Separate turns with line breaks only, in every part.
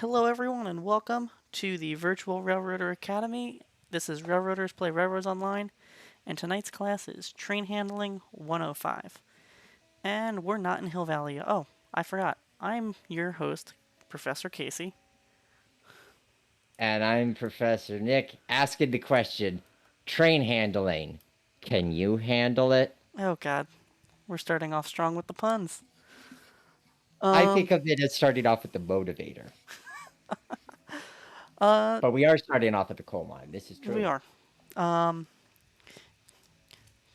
Hello, everyone, and welcome to the Virtual Railroader Academy. This is Railroaders Play Railroads Online, and tonight's class is Train Handling 105. And we're not in Hill Valley. Oh, I forgot. I'm your host, Professor Casey.
And I'm Professor Nick asking the question train handling. Can you handle it?
Oh, God, we're starting off strong with the puns.
I
Um,
think of it as starting off with the motivator,
uh,
but we are starting off at the coal mine. This is
we
true.
are. Um,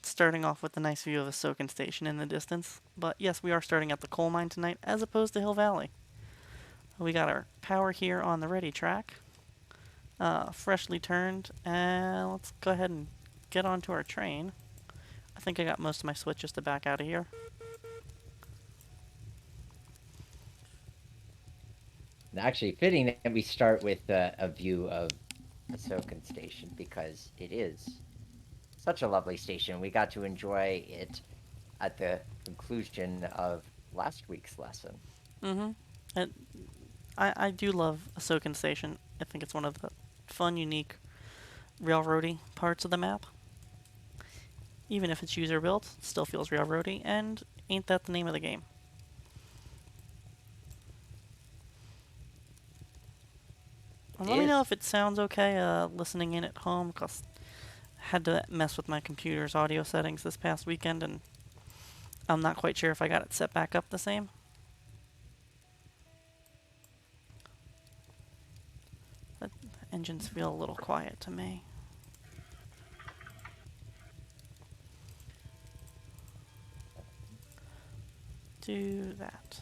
Starting off with a nice view of a soaking station in the distance. But yes, we are starting at the coal mine tonight as opposed to Hill Valley. We got our power here on the ready track. Freshly turned, and let's go ahead and get onto our train. I think I got most of my switches to back out of here.
And actually, fitting that we start with a view of the Soken station because it is such a lovely station. We got to enjoy it at the conclusion of last week's lesson.
Mm-hmm. And I do love Ahsoken Station. I think it's one of the fun, unique, railroady parts of the map. Even if it's user built, it still feels railroady, and ain't that the name of the game? And
It
let me know
is.
if it sounds okay listening in at home, because I had to mess with my computer's audio settings this past weekend, and I'm not quite sure if I got it set back up the same. But engines feel a little quiet to me. Do that.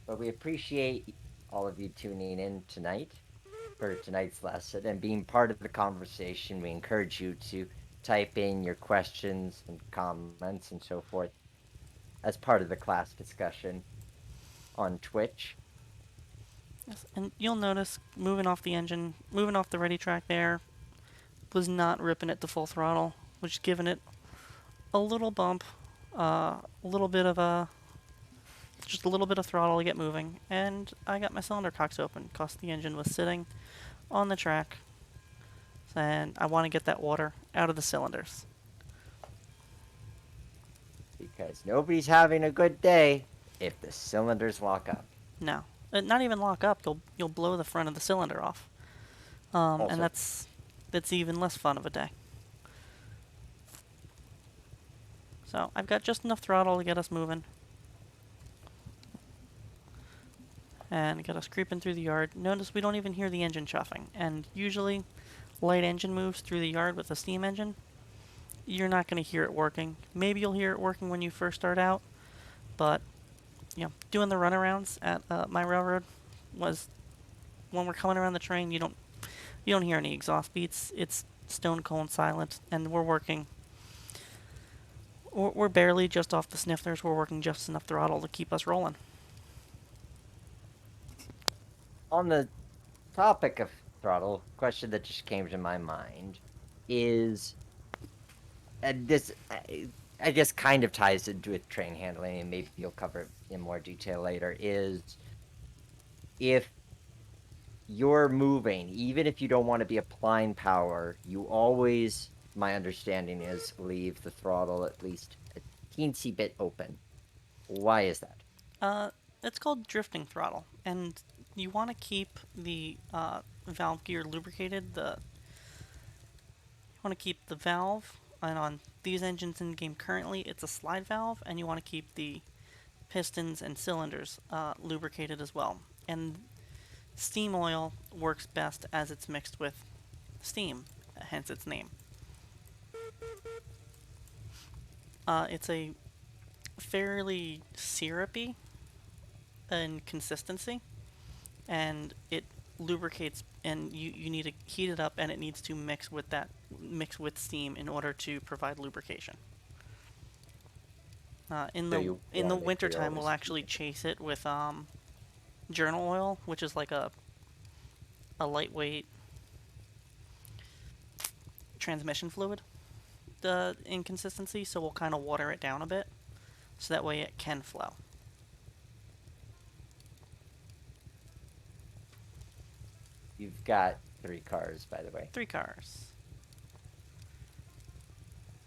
But we appreciate all of you tuning in tonight for tonight's lesson and being part of the conversation. We encourage you to type in your questions and comments and so forth as part of the class discussion on Twitch.
Yes, and you'll notice moving off the engine, moving off the ready track there, was not ripping it to full throttle, was giving it a little bump, a little bit of just a little bit of throttle to get moving, and I got my cylinder cocks open because the engine was sitting on the track, and I want to get that water out of the cylinders.
Because nobody's having a good day if the cylinders lock up.
No, not even lock up. You'll blow the front of the cylinder off, and
Also,
that's even less fun of a day. So I've got just enough throttle to get us moving, and get us creeping through the yard. Notice we don't even hear the engine chuffing, and usually light engine moves through the yard with a steam engine, you're not going to hear it working. Maybe you'll hear it working when you first start out, but doing the runarounds at my railroad was when we're coming around the train, you don't hear any exhaust beats. It's stone cold silent, and we're working. We're barely just off the sniffers. We're working just enough throttle to keep us rolling.
on the topic of throttle, question that just came to my mind is, and this I guess kind of ties into with train handling, and maybe you'll cover it in more detail later, is if you're moving, even if you don't want to be applying power, you always, my understanding is, leave the throttle at least a teensy bit open. Why is that?
Uh, it's called drifting throttle, and you want to keep the valve gear lubricated. You want to keep the valve, and on these engines in the game currently, it's a slide valve, and you want to keep the pistons and cylinders lubricated as well. And steam oil works best as it's mixed with steam, hence its name. It's a fairly syrupy in consistency, and it lubricates, and you need to heat it up, and it needs to mix with steam in order to provide lubrication. In
So
the
you
in the
want to make sure you
wintertime, we'll
always keep
actually
it.
chase it with journal oil, which is like a lightweight transmission fluid. The inconsistency, so we'll kind of water it down a bit, so that way it can flow.
You've got 3 cars, by the way.
3 cars.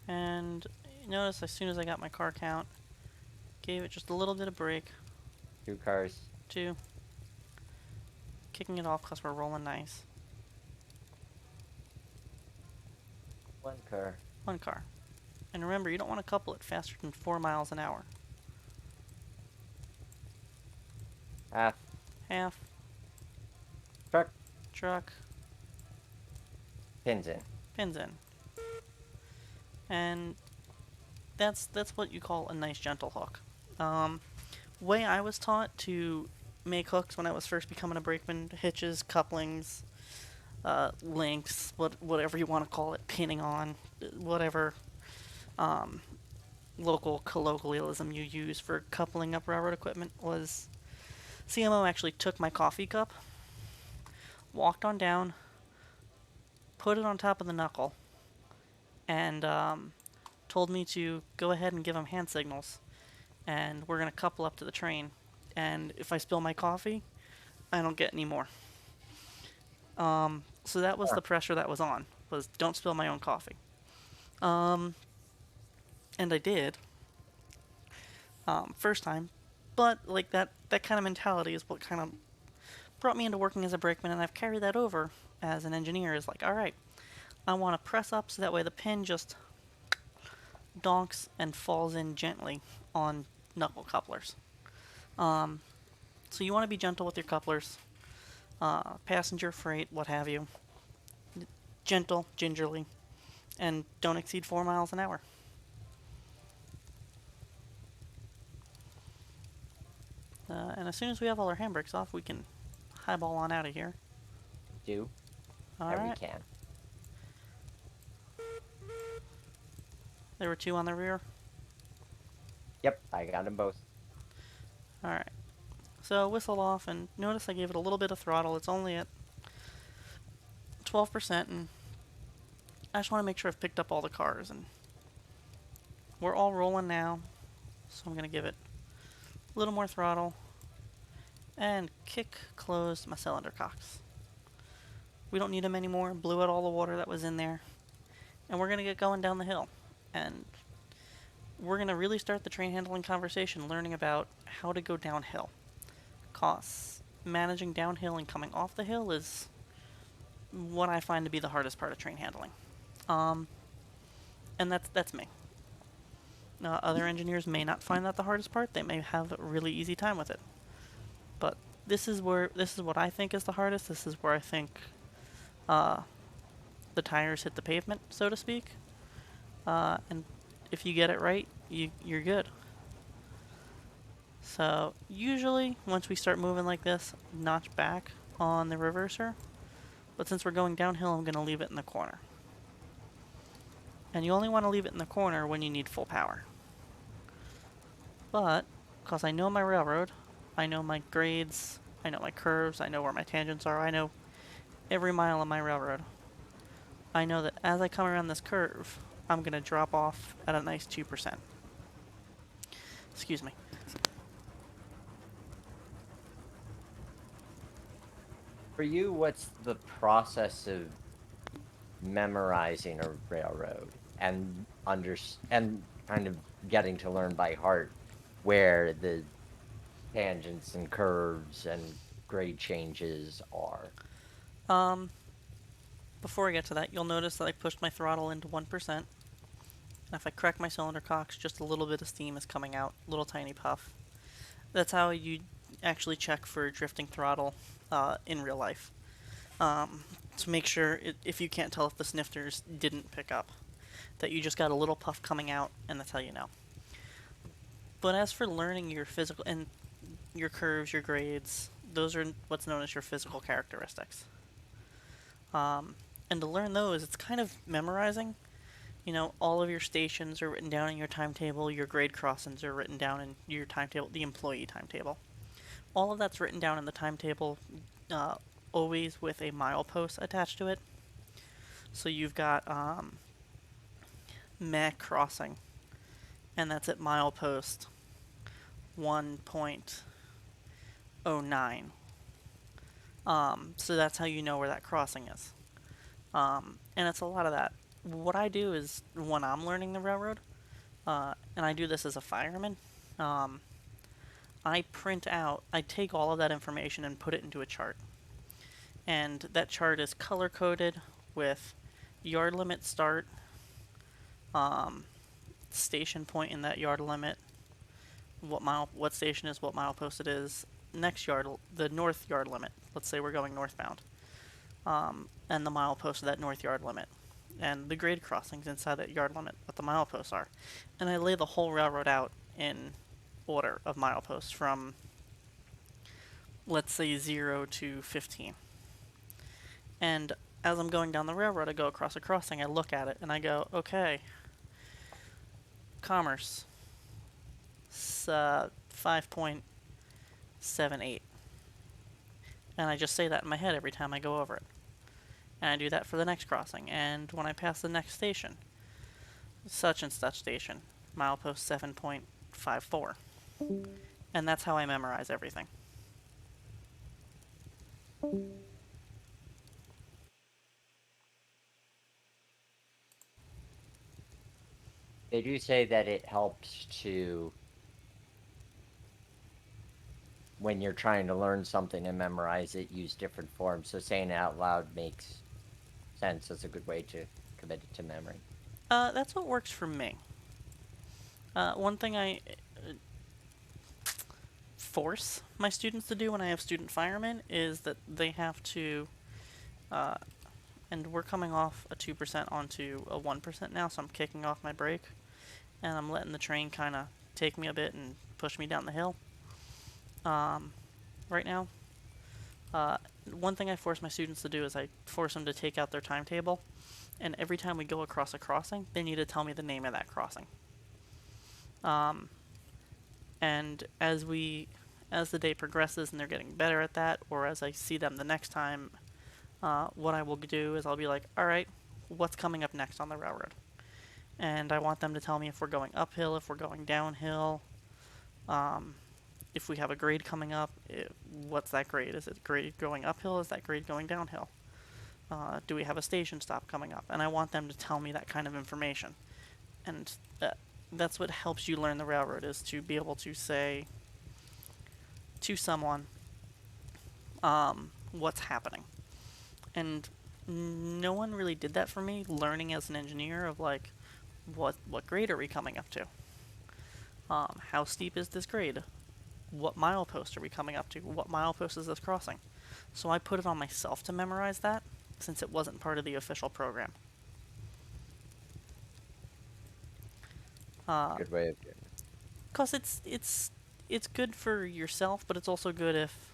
And notice as soon as I got my car count, gave it just a little bit of brake.
2 cars.
2, kicking it off because we're rolling nice.
1 car.
1 car. And remember, you don't want to couple it faster than 4 miles an hour.
Half.
Half,
Truck.
truck,
Pins in.
pins in. And that's what you call a nice gentle hook. Way I was taught to make hooks when I was first becoming a brakeman: hitches, couplings, links, whatever you want to call it, pinning on, whatever um, local colloquialism you use for coupling up railroad equipment, was CMO actually took my coffee cup, walked on down, put it on top of the knuckle, and told me to go ahead and give him hand signals, and we're gonna couple up to the train. And if I spill my coffee, I don't get any more. So that was
Huh.
the pressure that was on, was don't spill my own coffee. Um, and I did, first time, but like that kind of mentality is what kind of brought me into working as a brakeman, and I've carried that over as an engineer. Is like, all right, I want to press up so that way the pin just donks and falls in gently on knuckle couplers. Um, so you want to be gentle with your couplers, passenger, freight, what have you. Gentle, gingerly, and don't exceed 4 miles an hour. And as soon as we have all our handbrakes off, we can highball on out of here.
Do
All
whatever you
right.
can.
There were 2 on the rear.
Yep, I got them both.
All right. So whistle off, and notice I gave it a little bit of throttle. It's only at 12%, and I just want to make sure I've picked up all the cars, and we're all rolling now. So I'm going to give it a little more throttle and kick closed my cylinder cocks. We don't need them anymore. Blew out all the water that was in there, and we're going to get going down the hill. And we're going to really start the train handling conversation learning about how to go downhill. Cause managing downhill and coming off the hill is what I find to be the hardest part of train handling. Um, and that's me. Other engineers may not find that the hardest part. They may have a really easy time with it. But this is what I think is the hardest. This is where I think uh, the tires hit the pavement, so to speak. And if you get it right, you're good. So usually, once we start moving like this, notch back on the reverser. But since we're going downhill, I'm going to leave it in the corner. And you only want to leave it in the corner when you need full power. But, because I know my railroad, I know my grades, I know my curves, I know where my tangents are, I know every mile of my railroad. I know that as I come around this curve, I'm going to drop off at a nice 2%. Excuse me.
For you, what's the process of memorizing a railroad and and kind of getting to learn by heart where the tangents and curves and grade changes are?
Um, Before I get to that, you'll notice that I pushed my throttle into 1%. And if I crack my cylinder cocks, just a little bit of steam is coming out, little tiny puff. That's how you actually check for drifting throttle in real life. To make sure, if you can't tell if the snifters didn't pick up, that you just got a little puff coming out, and that's how you know. But as for learning your physical and your curves, your grades, those are what's known as your physical characteristics. And to learn those, it's kind of memorizing. All of your stations are written down in your timetable, your grade crossings are written down in your timetable, the employee timetable. All of that's written down in the timetable, uh, always with a milepost attached to it. So you've got Mac crossing, and that's at milepost 1.09. So that's how you know where that crossing is. And it's a lot of that. What I do is when I'm learning the railroad, and I do this as a fireman, um, I take all of that information and put it into a chart. And that chart is color coded with yard limit start, um, station point in that yard limit, what station is, what milepost it is, next yard, the north yard limit. Let's say we're going northbound, and the milepost of that north yard limit, and the grade crossings inside that yard limit, what the mileposts are, and I lay the whole railroad out in order of mileposts from, let's say, 0 to 15. And as I'm going down the railroad, I go across a crossing, I look at it, and I go, okay, Commerce, 5.78. And I just say that in my head every time I go over it. And I do that for the next crossing. And when I pass the next station, such and such station, milepost 7.54. And that's how I memorize everything.
They do say that it helps to, when you're trying to learn something and memorize it, use different forms. So saying it out loud makes sense. That's a good way to commit it to memory.
That's what works for me. One thing I force my students to do when I have student firemen is that they have to, uh, and we're coming off a 2% onto a 1% now, so I'm kicking off my brake and I'm letting the train kind of take me a bit and push me down the hill um, right now. Uh, One thing I force my students to do is I force them to take out their timetable, and every time we go across a crossing, they need to tell me the name of that crossing. Um, and as the day progresses and they're getting better at that, or as I see them the next time, what I will do is I'll be like, all right, what's coming up next on the railroad? And I want them to tell me if we're going uphill, if we're going downhill, um, if we have a grade coming up, what's that grade? Is it grade going uphill? Is that grade going downhill? Do we have a station stop coming up? And I want them to tell me that kind of information. And that's what helps you learn the railroad, is to be able to say to someone what's happening. And no one really did that for me, learning as an engineer of like, what grade are we coming up to? How steep is this grade? What milepost are we coming up to? What milepost is this crossing? So I put it on myself to memorize that, since it wasn't part of the official program.
Good way of doing it.
Cause it's good for yourself, but it's also good if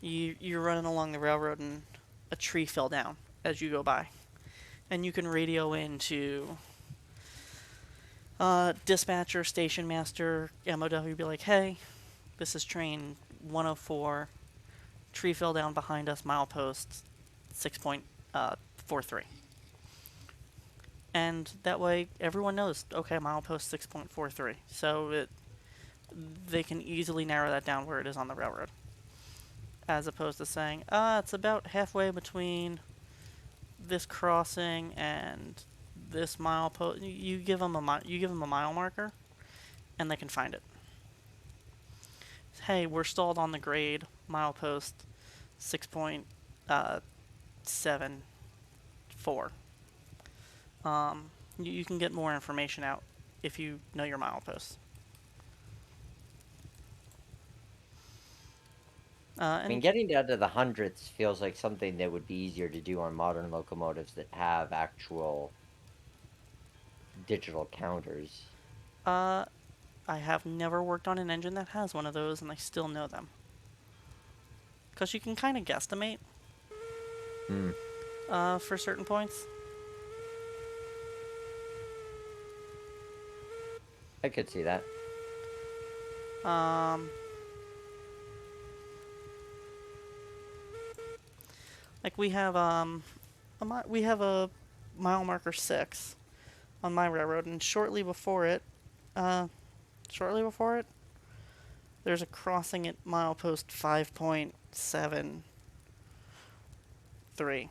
you're running along the railroad and a tree fell down as you go by, and you can radio into dispatcher, station master, MOW, be like, hey, this is train 104. Tree fell down behind us, milepost 6.43. And that way everyone knows, okay, milepost 6.43. So they can easily narrow that down where it is on the railroad. As opposed to saying, it's about halfway between this crossing and this milepost. You give them a mile marker, and they can find it. Hey, we're stalled on the grade, milepost 6.74. You can get more information out if you know your mileposts.
I mean,
And
getting down to the hundredths feels like something that would be easier to do on modern locomotives that have actual digital counters.
uh, I have never worked on an engine that has one of those, and I still know them. Because you can kind of guesstimate
Hmm.
for certain points.
I could see that.
Um, like we have a mile marker 6 on my railroad, and uh, shortly before it, there's a crossing at milepost 5.7. 3.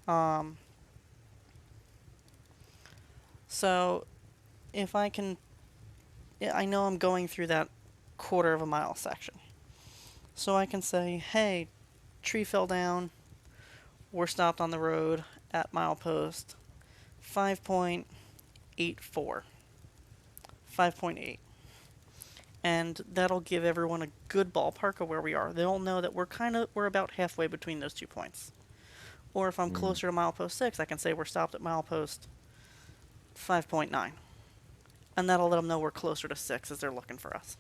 Um, so if I can, I know I'm going through that quarter of a mile section. So I can say, hey, tree fell down. We're stopped on the road at milepost 5.84. 5.8. And that'll give everyone a good ballpark of where we are. They'll know that we're about halfway between those 2 points. Or if I'm
Mm.
closer to milepost 6, I can say we're stopped at milepost 5.9. And that'll let them know we're closer to 6 as they're looking for us.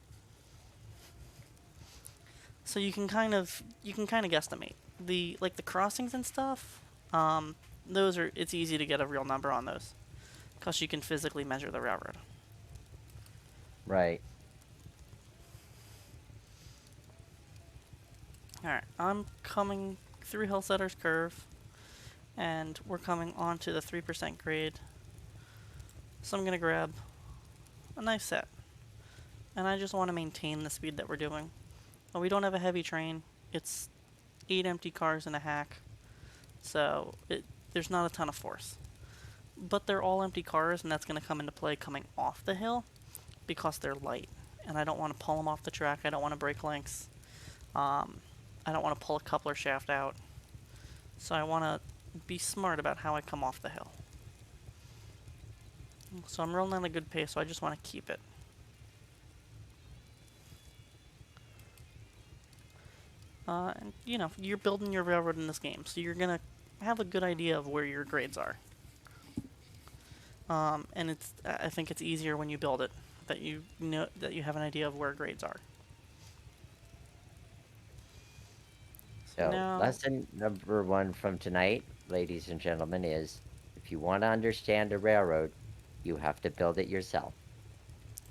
So you can kind of guesstimate the crossings and stuff. Those are it's easy to get a real number on those because you can physically measure the railroad.
Right.
All right, I'm coming through Hillsetter's Curve, and we're coming onto the 3% grade. So I'm gonna grab a nice set, and I just want to maintain the speed that we're doing. Well, we don't have a heavy train. It's 8 empty cars and a hack, so there's not a ton of force. But they're all empty cars, and that's going to come into play coming off the hill because they're light. And I don't want to pull them off the track. I don't want to break links. Um, I don't want to pull a coupler shaft out. So I want to be smart about how I come off the hill. So I'm rolling at a good pace, so I just want to keep it. And you're building your railroad in this game, so you're gonna have a good idea of where your grades are. And I think it's easier when you build it that you know that you have an idea of where grades are. So
So,
now,
lesson number one from tonight, ladies and gentlemen, is if you want to understand a railroad, you have to build it yourself.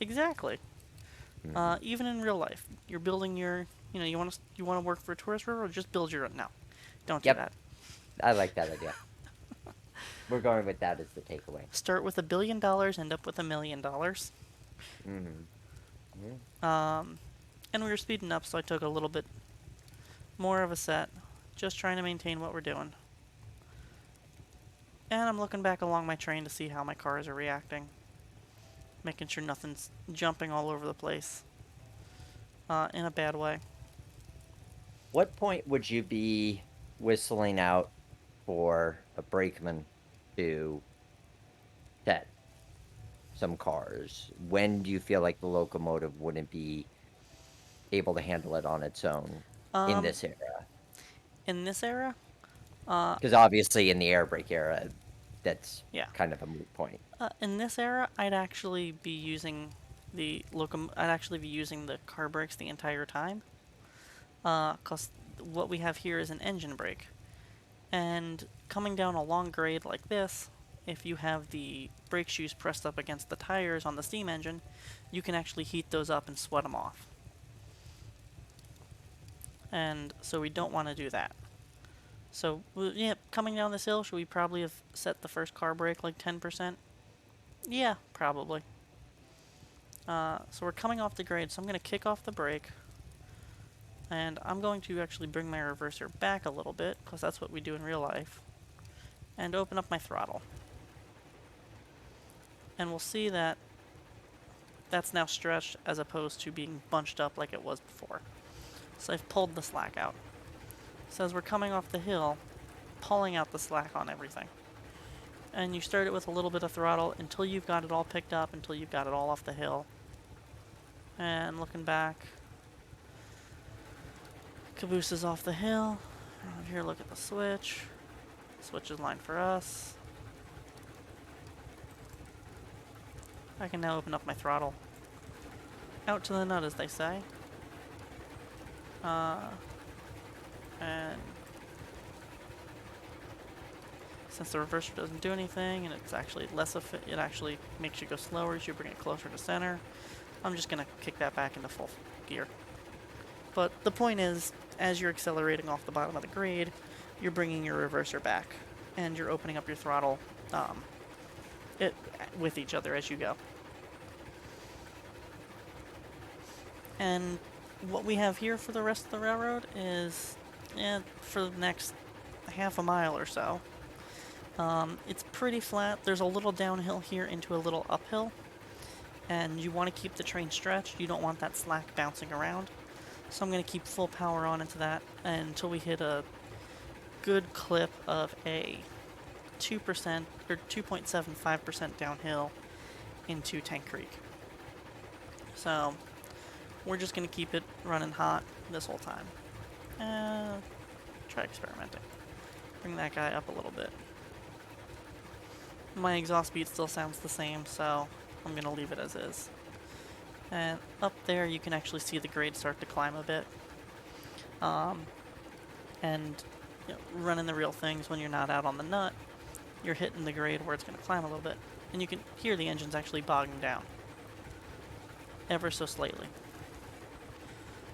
exactly.
Hmm.
Even in real life, you're building you want to work for a tourist railroad, just build your own. No, don't do
Yep,
that.
I like that idea. We're going with that as the takeaway.
Start with $1 billion, end up with $1 million.
Hmm. Yeah.
Um, and we were speeding up, so I took a little bit more of a set, just trying to maintain what we're doing. And I'm looking back along my train to see how my cars are reacting, making sure nothing's jumping all over the place in a bad way.
What point would you be whistling out for a brakeman to set some cars? When do you feel like the locomotive wouldn't be able to handle it on its own in
Um,
this era?
in this era, uh,
Because obviously in the air brake era, that's
yeah,
kind of a moot point.
in this era, I'd actually be using I'd actually be using the car brakes the entire time, cause what we have here is an engine brake, and coming down a long grade like this, if you have the brake shoes pressed up against the tires on the steam engine, you can actually heat those up and sweat them off. And so we don't want to do that. So yeah, coming down this hill, should we probably have set the first car brake like 10%? Yeah, probably. So we're coming off the grade, so I'm going to kick off the brake, and I'm going to actually bring my reverser back a little bit, because that's what we do in real life, and open up my throttle. And we'll see that that's now stretched as opposed to being bunched up like it was before. So I've pulled the slack out. So as we're coming off the hill, pulling out the slack on everything. And you start it with a little bit of throttle until you've got it all picked up, until you've got it all off the hill. And looking back, caboose is off the hill. Over here, look at the switch. Switch is lined for us. I can now open up my throttle. Out to the nut, as they say. And since the reverser doesn't do anything, and it's actually it actually makes you go slower as you bring it closer to center, I'm just gonna kick that back into full gear. But the point is, as you're accelerating off the bottom of the grade, you're bringing your reverser back, and you're opening up your throttle um, it, with each other as you go. And what we have here for the rest of the railroad is, for the next half a mile or so. It's pretty flat. There's a little downhill here into a little uphill, and you want to keep the train stretched. You don't want that slack bouncing around. So I'm going to keep full power on into that until we hit a good clip of a 2% or 2.75% downhill into Tank Creek. So we're just going to keep it running hot this whole time. Try experimenting. Bring that guy up a little bit. My exhaust speed still sounds the same, so I'm going to leave it as is. And up there you can actually see the grade start to climb a bit. And you know, running the real things when you're not out on the nut, you're hitting the grade where it's going to climb a little bit. And you can hear the engine's actually bogging down. Ever so slightly.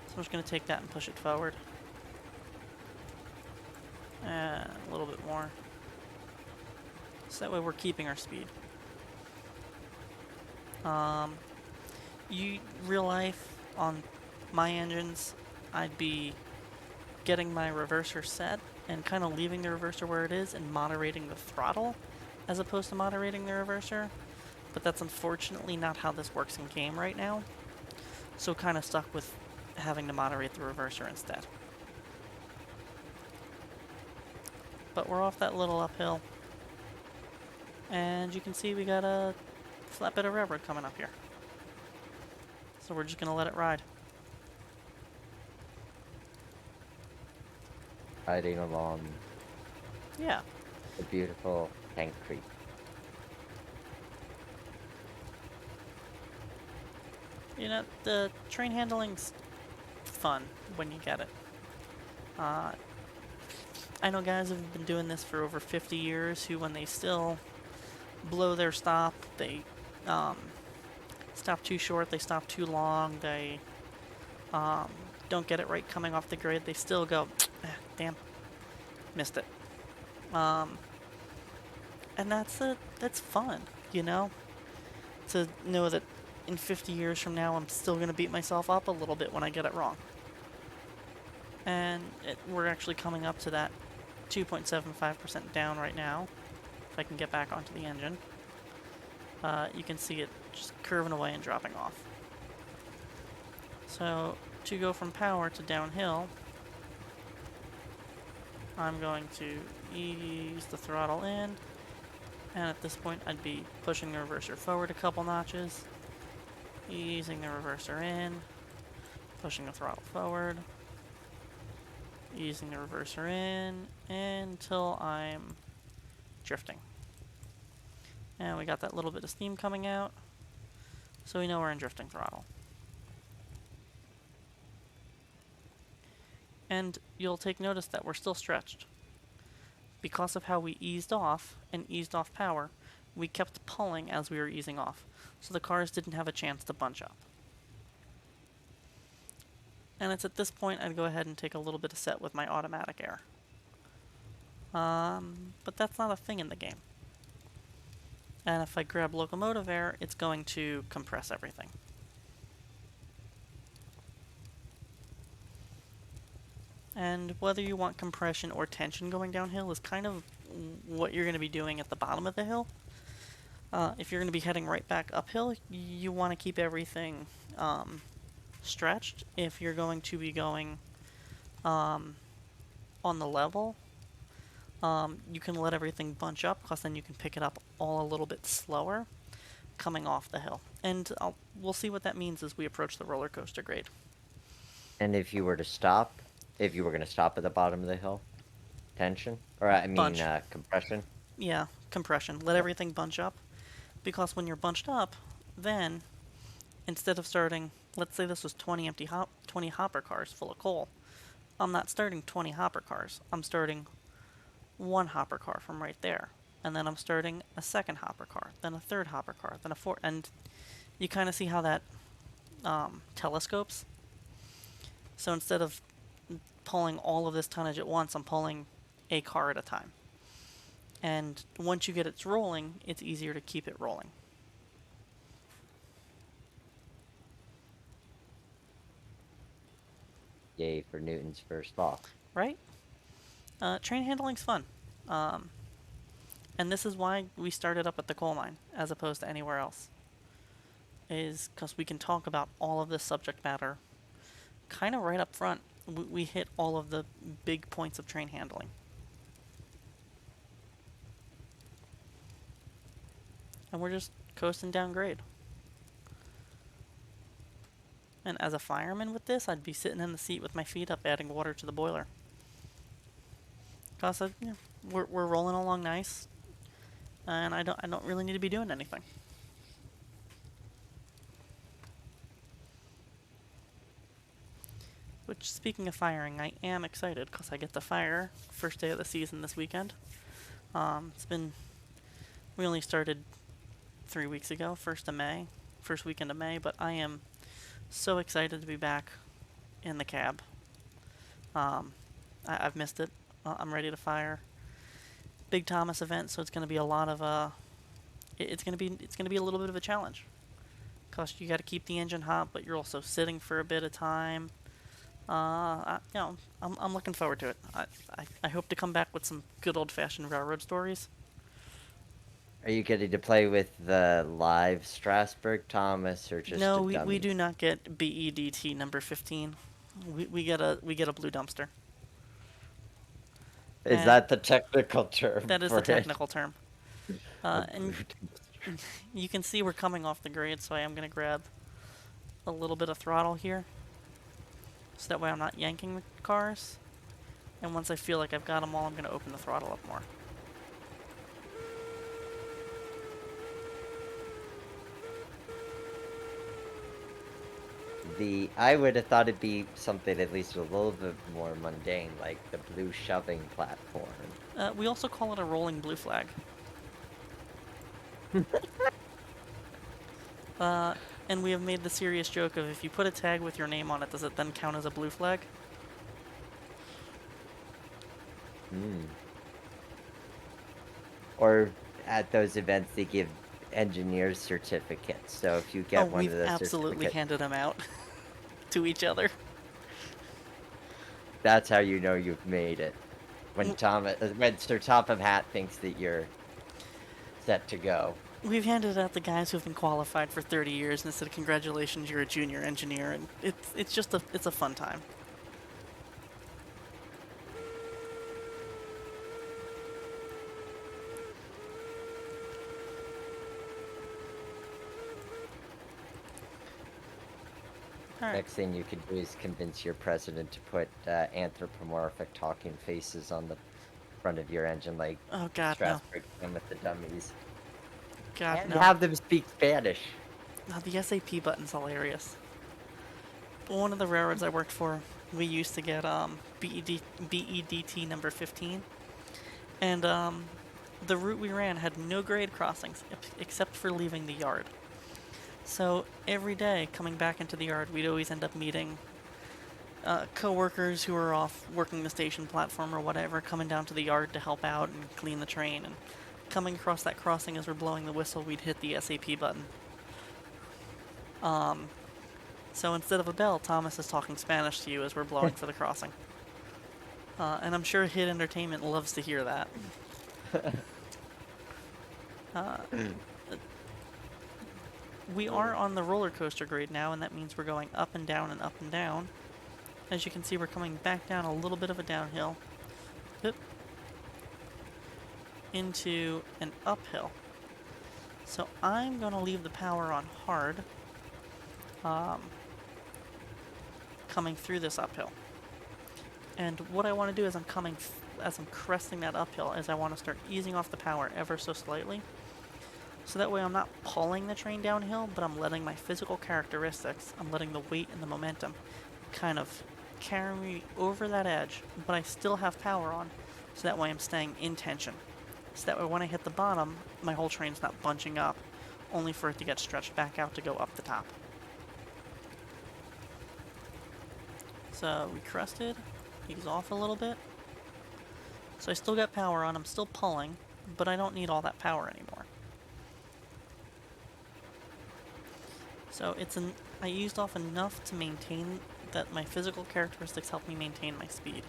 So I'm just going to take that and push it forward. And a little bit more. So that way we're keeping our speed. Real life, on my engines, I'd be getting my reverser set and kind of leaving the reverser where it is and moderating the throttle as opposed to moderating the reverser. But that's unfortunately not how this works in game right now. So kind of stuck with having to moderate the reverser instead. But we're off that little uphill. And you can see we got a flat bit of railroad coming up here. So we're just going to let it ride.
Riding along
Yeah.
the beautiful Tank Creek.
You know, the train handling's fun when you get it. I know guys who've been doing this for over 50 years who, when they still blow their stop, they stop too short, they stop too long, they don't get it right coming off the grid, they still go, damn, missed it. And that's fun, you know? To know that in 50 years from now, I'm still going to beat myself up a little bit when I get it wrong. And we're actually coming up to that 2.75% down right now. If I can get back onto the engine. You can see it just curving away and dropping off. So, to go from power to downhill, I'm going to ease the throttle in. And at this point, I'd be pushing the reverser forward a couple notches. Easing the reverser in. Pushing the throttle forward. Easing the reverser in until I'm drifting. And we got that little bit of steam coming out, so we know we're in drifting throttle. And you'll take notice that we're still stretched. Because of how we eased off and eased off power, we kept pulling as we were easing off, so the cars didn't have a chance to bunch up. And it's at this point I'd go ahead and take a little bit of set with my automatic air. But that's not a thing in the game. And if I grab locomotive air, it's going to compress everything. And whether you want compression or tension going downhill is kind of what you're going to be doing at the bottom of the hill. If you're going to be heading right back uphill, you want to keep everything stretched. If you're going to be going on the level, you can let everything bunch up, because then you can pick it up all a little bit slower coming off the hill. And we'll see what that means as we approach the roller coaster grade.
And if you were to stop, if you were going to stop at the bottom of the hill, tension? Or, I mean,
Bunch.
compression?
Yeah, compression. Let everything bunch up, because when you're bunched up, then instead of starting, let's say this was 20 20 hopper cars full of coal, I'm not starting 20 hopper cars. I'm starting one hopper car from right there. And then I'm starting a second hopper car, then a third hopper car, then a fourth. And you kind of see how that telescopes. So instead of pulling all of this tonnage at once, I'm pulling a car at a time. And once you get it rolling, it's easier to keep it rolling.
Yay for Newton's first law.
Right? Train handling's fun. Um, and this is why we started up at the coal mine as opposed to anywhere else. Is because we can talk about all of this subject matter kind of right up front. We hit all of the big points of train handling. And we're just coasting down grade. And as a fireman with this, I'd be sitting in the seat with my feet up adding water to the boiler. Because we're rolling along nice, and I don't really need to be doing anything. Which, speaking of firing, I am excited because I get to fire first day of the season this weekend. We only started 3 weeks ago, first weekend of May, but I am so excited to be back in the cab. Um, I've missed it. I'm ready to fire. Big Thomas event, so it's going to be a lot of it's going to be a little bit of a challenge. Cause you got to keep the engine hot, but you're also sitting for a bit of time. I'm looking forward to it. I hope to come back with some good old fashioned railroad stories.
Are you getting to play with the live Strasbourg Thomas or just
No,
a
we
dummy?
do not get BEDT number 15. We get a blue dumpster,
Is
and
that the technical term
that is
for
the
it?
technical term.
A
And
blue dumpster.
you can see we're coming off the grade, so I am gonna grab a little bit of throttle here, so that way I'm not yanking the cars. And once I feel like I've got them all, I'm gonna open the throttle up more.
I would have thought it'd be something at least a little bit more mundane, like the blue shoving platform.
We also call it a rolling blue flag. Uh, and we have made the serious joke of if you put a tag with your name on it, does it then count as a blue flag?
Hmm. Or at those events, they give engineers certificates. So if you
Oh,
get one of
we've
those
absolutely
certificates,
handed them out to each other.
that's how you know you've made it. When Sir Top of Hat thinks that you're set to go.
We've handed out the guys who've been qualified for 30 years and said, "Congratulations, you're a junior engineer," and it's a fun time. All right.
Next thing you could do is convince your president to put anthropomorphic talking faces on the front of your engine, like
Oh God, no.
Strasbourg and with the dummies,
God,
and
no.
have them speak Spanish.
Oh, the SAP button's hilarious. One of the railroads I worked for, we used to get BEDT number 15, and the route we ran had no grade crossings except for leaving the yard. So every day coming back into the yard, we'd always end up meeting co-workers who were off working the station platform or whatever, coming down to the yard to help out and clean the train. And coming across that crossing as we're blowing the whistle, we'd hit the SAP button. So instead of a bell, Thomas is talking Spanish to you as we're blowing for the crossing. And I'm sure Hit Entertainment loves to hear that. Uh, we are on the roller coaster grade now, and that means we're going up and down and up and down. As you can see, we're coming back down a little bit of a downhill. Oop. Into an uphill. So I'm going to leave the power on hard. Coming through this uphill. And what I want to do as as I'm cresting that uphill is I want to start easing off the power ever so slightly. So that way I'm not pulling the train downhill, but I'm letting my physical characteristics, I'm letting the weight and the momentum kind of carry me over that edge, but I still have power on, so that way I'm staying in tension. So that way when I hit the bottom, my whole train's not bunching up, only for it to get stretched back out to go up the top. So we crested, ease off a little bit. So I still got power on, I'm still pulling, but I don't need all that power anymore. So I used off enough to maintain that my physical characteristics help me maintain my speed.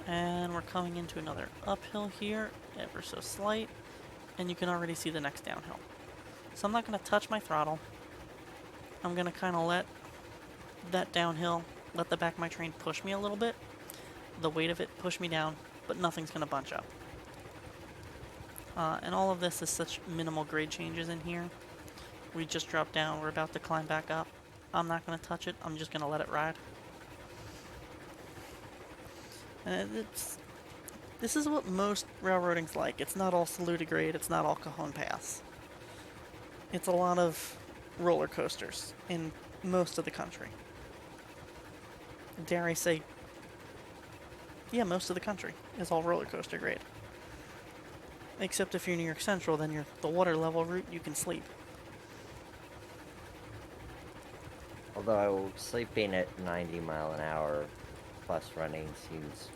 And we're coming into another uphill here, ever so slight, and you can already see the next downhill. So I'm not going to touch my throttle. I'm going to kind of let that downhill, let the back of my train push me a little bit, the weight of it push me down, but nothing's going to bunch up. And all of this is such minimal grade changes in here. We just dropped down, we're about to climb back up. I'm not going to touch it, I'm just going to let it ride. And this is what most railroading's like. It's not all saludigrade, it's not all Cajon Pass. It's a lot of roller coasters in most of the country. Dare I say, yeah, most of the country is all roller coaster grade. Except if you're New York Central, then you're the water level route, you can sleep.
Although sleeping at 90-mile-an-hour plus running seems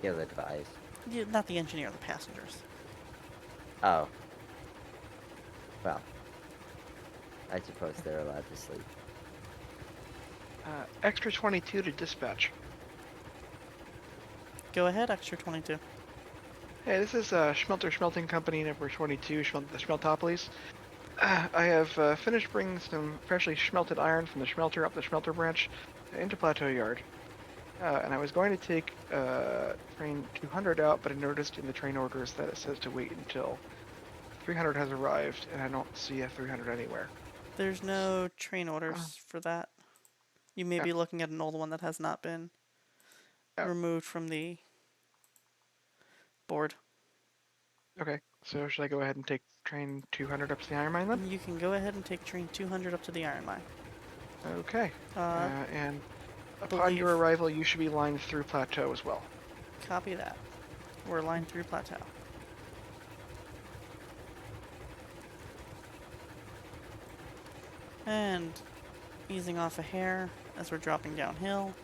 ill-advised.
Yeah, not the engineer, the passengers.
Oh. Well, I suppose they're allowed to sleep.
Extra 22 to dispatch.
Go ahead, extra 22.
Hey, this is Schmelter Schmelting Company number 22, the Schmeltopolis. I have finished bringing some freshly schmelted iron from the smelter up the smelter branch into Plateau Yard. And I was going to take train 200 out, but I noticed in the train orders that it says to wait until 300 has arrived, and I don't see a 300 anywhere.
There's no train orders for that. You may be looking at an old one that has not been removed from the board.
Okay, so should I go ahead and take train 200 up to the iron mine then?
You can go ahead and take train 200 up to the iron mine.
Okay. And upon your arrival, you should be lined through Plateau as well.
Copy that. We're lined through Plateau. And easing off a hair as we're dropping downhill.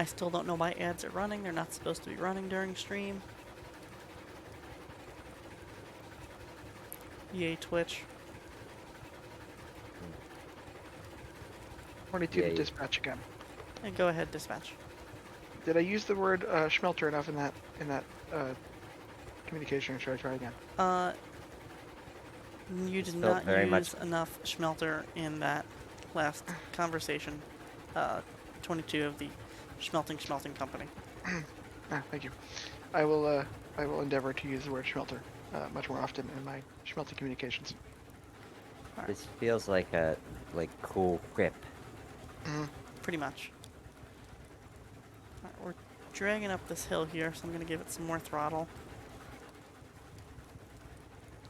I still don't know why ads are running. They're not supposed to be running during stream. Yay, Twitch.
22 to dispatch again.
And go ahead, dispatch.
Did I use the word schmelter enough in that communication, or should I try again?
You did not use enough schmelter in that last conversation. 22 of the Schmelting Company.
Thank you. I will endeavor to use the word schmelter much more often in my schmelting communications.
Right. This feels like a cool grip.
Pretty much. Right, we're dragging up this hill here, so I'm going to give it some more throttle.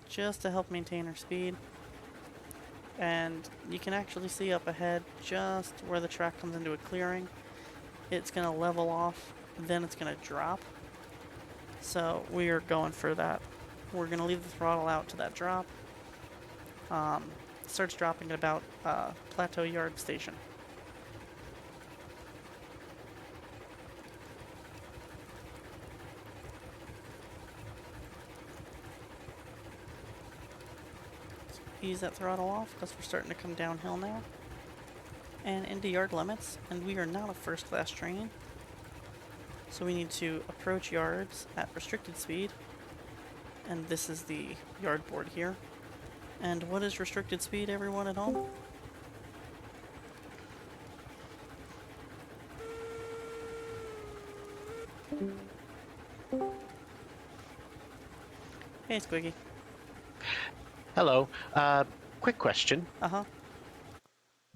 Just to help maintain our speed. And you can actually see up ahead, just where the track comes into a clearing, it's going to level off, then it's going to drop. So we are going for that. We're going to leave the throttle out to that drop. It starts dropping at about Plateau Yard Station. Ease that throttle off because we're starting to come downhill now and into yard limits, and we are not a first class train, so we need to approach yards at restricted speed, and this is the yard board here. And what is restricted speed, everyone at home? Hey, Squiggy.
Hello. Quick question.
Uh-huh.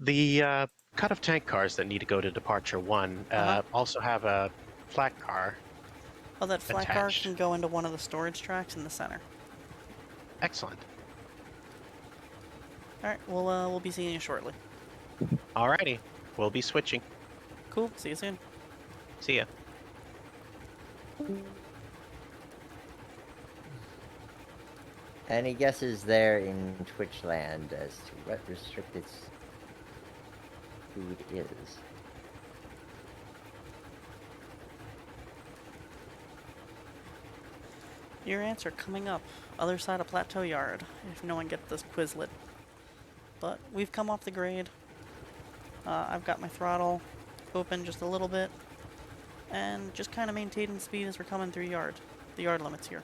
The cut-off tank cars that need to go to Departure 1 also have a flat car.
Oh, that flat car can go into one of the storage tracks in the center.
Excellent.
Alright, we'll be seeing you shortly.
Alrighty. We'll be switching.
Cool. See you soon.
See ya.
Any guesses there in Twitch land as to what restricted food is?
Your answer coming up, other side of Plateau Yard, if no one gets this Quizlet. But we've come off the grade. I've got my throttle open just a little bit, and just kind of maintaining speed as we're coming through the yard limits here.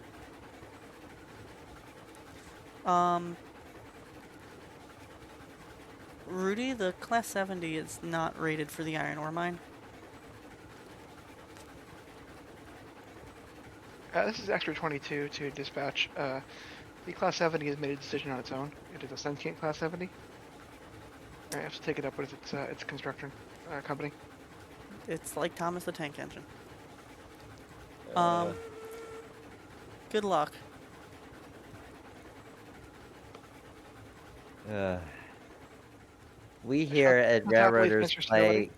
Rudy, the Class 70 is not rated for the iron ore mine.
This is Extra 22 to dispatch. The Class 70 has made a decision on its own. It is a sentient Class 70. I have to take it up with its construction company.
It's like Thomas the Tank Engine.
Uh,
Good luck.
uh, we here at
Top police,
Railroaders
Mr.
play.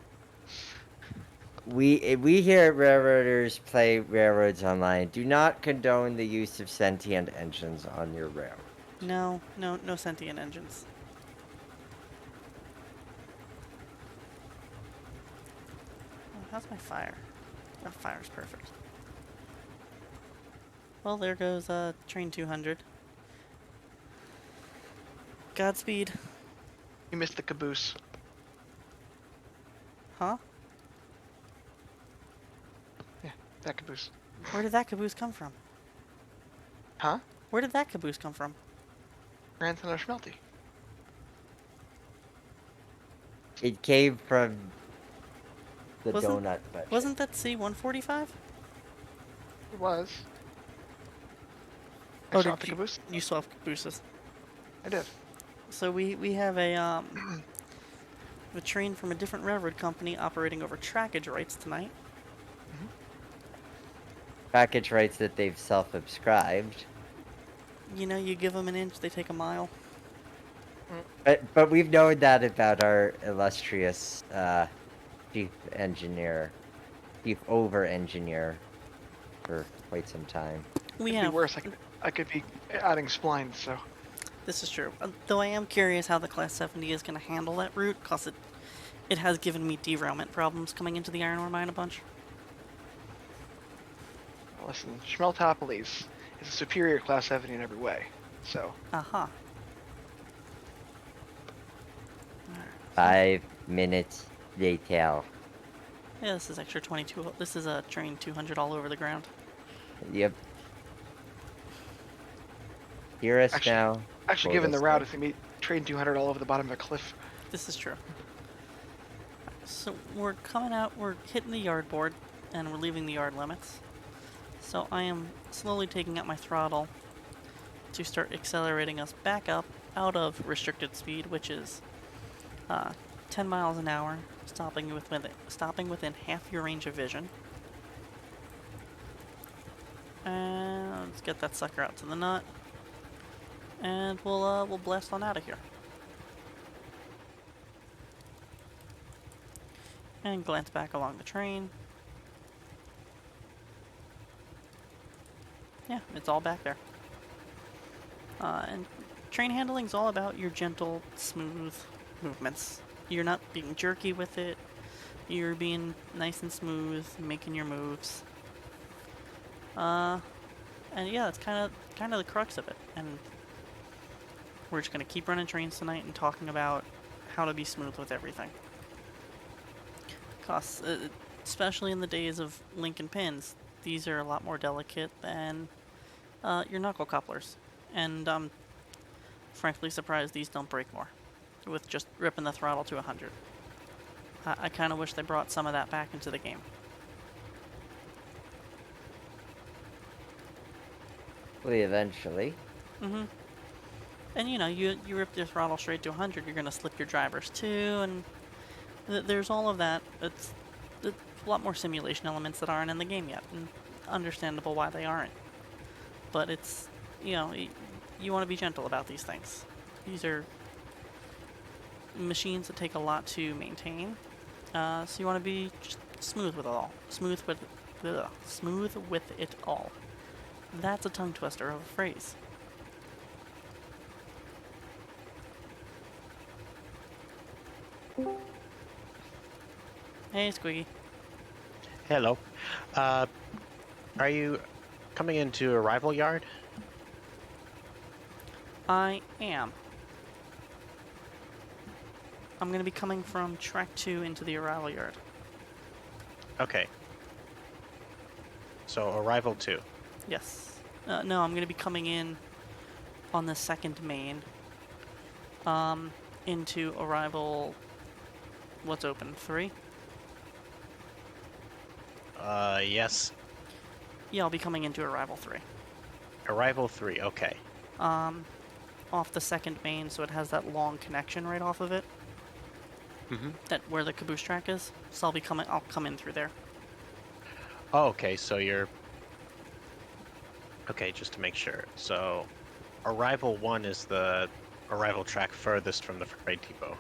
Stability.
We here at Railroaders play Railroads Online. Do not condone the use of sentient engines on your rail.
No sentient engines. Oh, how's my fire? Oh, fire's perfect. Well, there goes train 200. Godspeed.
You missed the caboose.
Huh?
Yeah, that caboose.
Where did that caboose come from?
Huh?
Where did that caboose come from?
Grand Thunder Schmelty.
It came from the
Wasn't-
donut butcher.
Wasn't that C-145?
It was. I
Oh,
saw
did
the
you-
caboose.
You swap cabooses.
I did.
So we have a train from a different railroad company operating over trackage rights tonight.
Package rights that they've self-subscribed.
You know, you give them an inch, they take a mile.
But we've known that about our illustrious chief over-engineer for quite some time.
We
It'd be
have.
worse. I could be adding splines. So
This is true. Though I am curious how the Class 70 is going to handle that route, because it has given me derailment problems coming into the iron ore mine a bunch.
listen, Schmeltopolis is a superior Class 70 in every way. So
Aha.
5 minutes later.
Yeah, this is extra 22. This is a train 200 all over the ground.
Yep. Hear us
Actually-
now.
actually,
quote
given the
us
route,
now.
if you meet train 200 all over the bottom of a cliff.
This is true. So we're coming out, we're hitting the yard board, and we're leaving the yard limits. So I am slowly taking up my throttle to start accelerating us back up out of restricted speed, which is 10 miles an hour, stopping within half your range of vision. And let's get that sucker out to the nut, and we'll blast on out of here. And glance back along the train. Yeah, it's all back there. And train handling is all about your gentle, smooth movements. You're not being jerky with it. You're being nice and smooth, making your moves. And yeah, that's kind of the crux of it. And we're just gonna keep running trains tonight and talking about how to be smooth with everything. Cause, especially in the days of Lincoln pins, these are a lot more delicate than your knuckle couplers. And I'm frankly surprised these don't break more with just ripping the throttle to 100. I kind of wish they brought some of that back into the game.
Well, eventually.
Mm-hmm. And you know, you rip your throttle straight to 100, you're gonna slip your drivers too, and there's all of that. It's a lot more simulation elements that aren't in the game yet, and understandable why they aren't. But it's, you know, you want to be gentle about these things. These are machines that take a lot to maintain, so you want to be just smooth with it all. Smooth with it all. That's a tongue twister of a phrase. Hey, Squiggy.
Hello. Are you coming into Arrival Yard?
I am. I'm going to be coming from track 2 into the arrival yard.
Okay. So arrival 2.
Yes. No, I'm going to be coming in on the second main into arrival. What's open? 3?
Yes.
Yeah, I'll be coming into arrival 3.
Arrival 3. Okay.
Off the second main, so it has that long connection right off of it.
Mm-hmm.
That where the caboose track is. So I'll come in through there.
Oh, okay. So you're. Okay, just to make sure. So, arrival 1 is the arrival track furthest from the freight depot.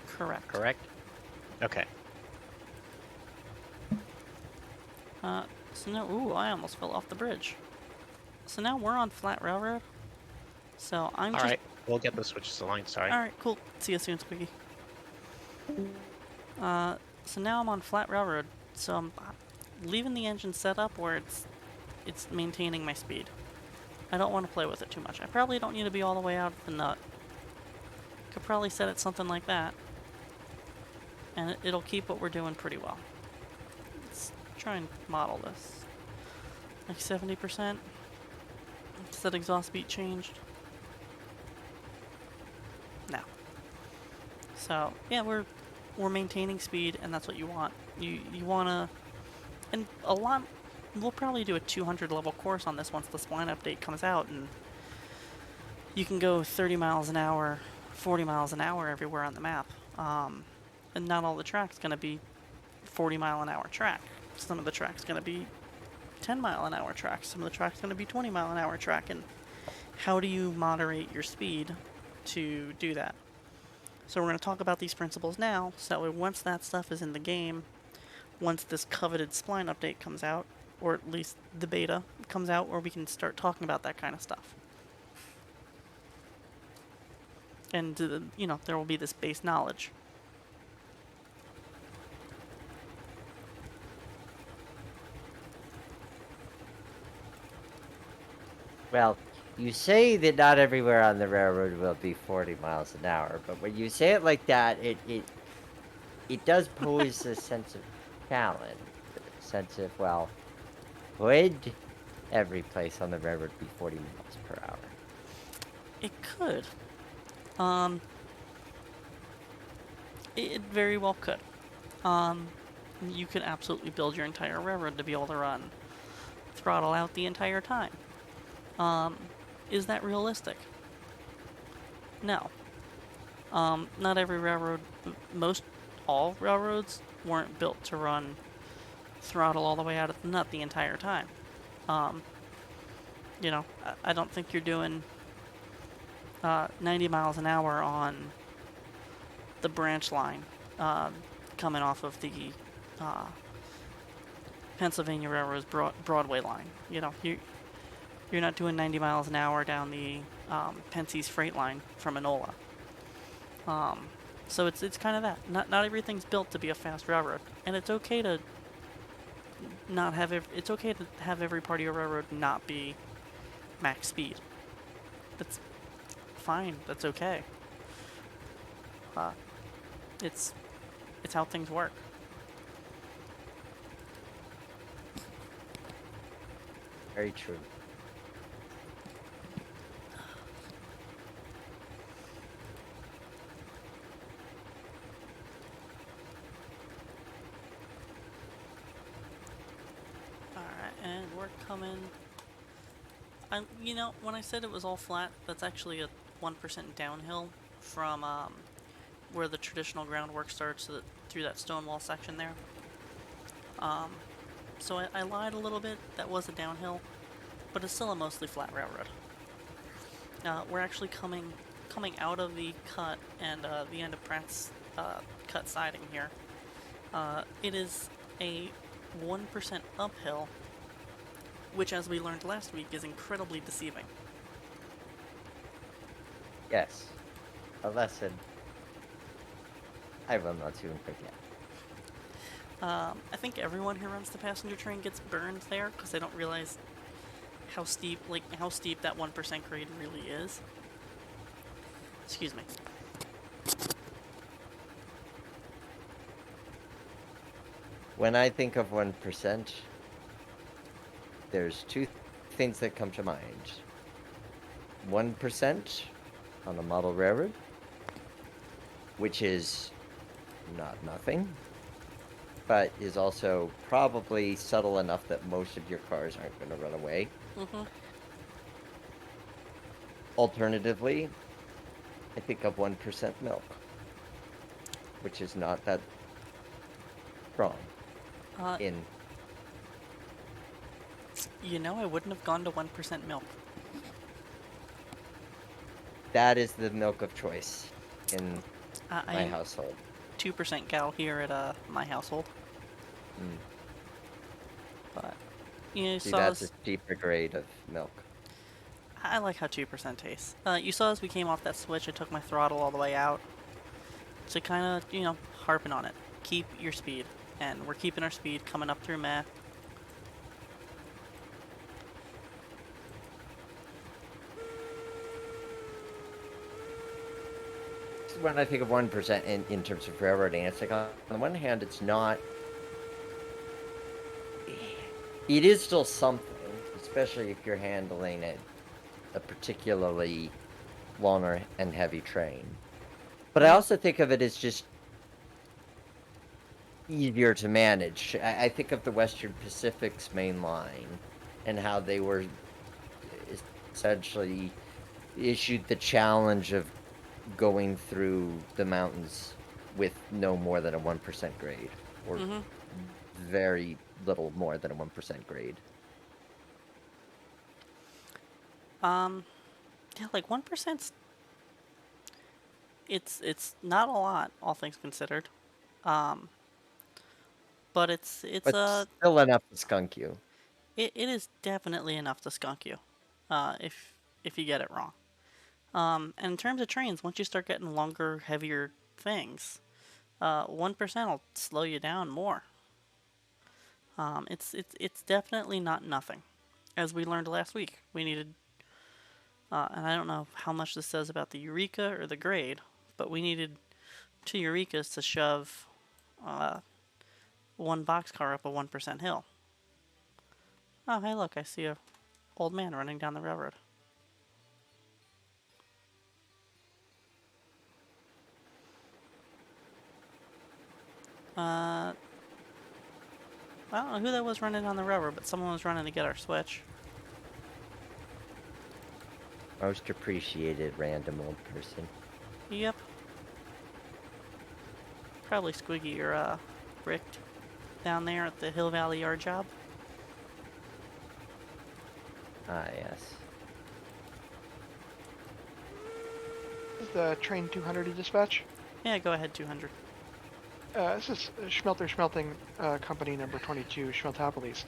Correct.
Correct. Okay.
So now, ooh, I almost fell off the bridge. So now we're on flat railroad. So I'm
All
just.
right. We'll get the switches aligned. Sorry.
All right, cool. See you soon, Squeaky. So now I'm on flat railroad. So I'm leaving the engine set up where it's maintaining my speed. I don't want to play with it too much. I probably don't need to be all the way out of the nut. Could probably set it something like that, and it'll keep what we're doing pretty well. Let's try and model this. Like 70%. Is that exhaust beat changed? No. So yeah, we're maintaining speed, and that's what you want. You wanna, and a lot. We'll probably do a 200 level course on this once the spline update comes out, and you can go 30 miles an hour, 40 miles an hour everywhere on the map. And not all the track's gonna be 40-mile-an-hour track. Some of the track's gonna be 10-mile-an-hour track. Some of the track's gonna be 20-mile-an-hour track. And how do you moderate your speed to do that? So we're going to talk about these principles now, so that way once that stuff is in the game, once this coveted spline update comes out, or at least the beta comes out, where we can start talking about that kind of stuff. And, there will be this base knowledge.
Well, you say that not everywhere on the railroad will be 40 miles an hour, but when you say it like that, it does pose a sense of challenge, a sense of, well, would every place on the railroad be 40 miles per hour?
It could. It very well could. You could absolutely build your entire railroad to be able to run throttle out the entire time. Is that realistic? No. Not every railroad, all railroads weren't built to run throttle all the way out of the nut the entire time. I don't think you're doing 90 miles an hour on the branch line coming off of the Pennsylvania Railroad's Broadway line. You're not doing 90 miles an hour down the Penske's freight line from Enola. So it's kind of that. Not everything's built to be a fast railroad, and it's okay to not have it's okay to have every part of your railroad not be max speed. That's fine. That's okay. It's how things work.
Very true.
Alright, and we're coming. When I said it was all flat, that's actually a 1% downhill from where the traditional groundwork starts through that stone wall section there. So I lied a little bit. That was a downhill, but it's still a mostly flat railroad. We're actually coming out of the cut and the end of Pratt's cut siding here. It is a 1% uphill, which, as we learned last week, is incredibly deceiving.
Yes. A lesson I will not soon forget.
I think everyone who runs the passenger train gets burned there because they don't realize how steep that 1% grade really is. Excuse me.
When I think of 1%, there's two things that come to mind. 1% on a model railroad, which is not nothing, but is also probably subtle enough that most of your cars aren't going to run away.
Mm-hmm.
Alternatively, I think of 1% milk, which is not that strong
Uh,
in
I wouldn't have gone to 1% milk.
that is the milk of choice in
I
my
am
household.
2% gal here at my household,
Mm.
but you
See,
saw
that's a
us.
cheaper grade of milk.
I like how 2% tastes. You saw as we came off that switch, I took my throttle all the way out to kind of, harping on it. Keep your speed. And we're keeping our speed coming up through meh.
When I think of 1% in terms of railroading, it's like on the one hand, it's not. It is still something, especially if you're handling a particularly long and heavy train. But I
Mm-hmm.
also think of it as just easier to manage. I think of the Western Pacific's main line and how they were essentially issued the challenge of going through the mountains with no more than a 1% grade, or
Mm-hmm.
very little more than a 1% grade.
Yeah, like 1%'s it's not a lot, all things considered. Um, but it's
But still enough to skunk you.
it is definitely enough to skunk you, if you get it wrong. And in terms of trains, once you start getting longer, heavier things, 1% will slow you down more. It's definitely not nothing, as we learned last week. We needed, and I don't know how much this says about the Eureka or the grade, but we needed 2 Eurekas to shove uh, one boxcar up a 1% hill. Oh, hey, look, I see a old man running down the railroad. Uh, I don't know who that was running down the railroad, but someone was running to get our switch.
Most appreciated random old person.
Yep, probably Squiggy or Rick down there at the Hill Valley Yard job.
Ah, yes.
This is the train 200 dispatch.
Yeah, go ahead, 200.
This is Schmelter Schmelting Company number 22, Schmeltopolis.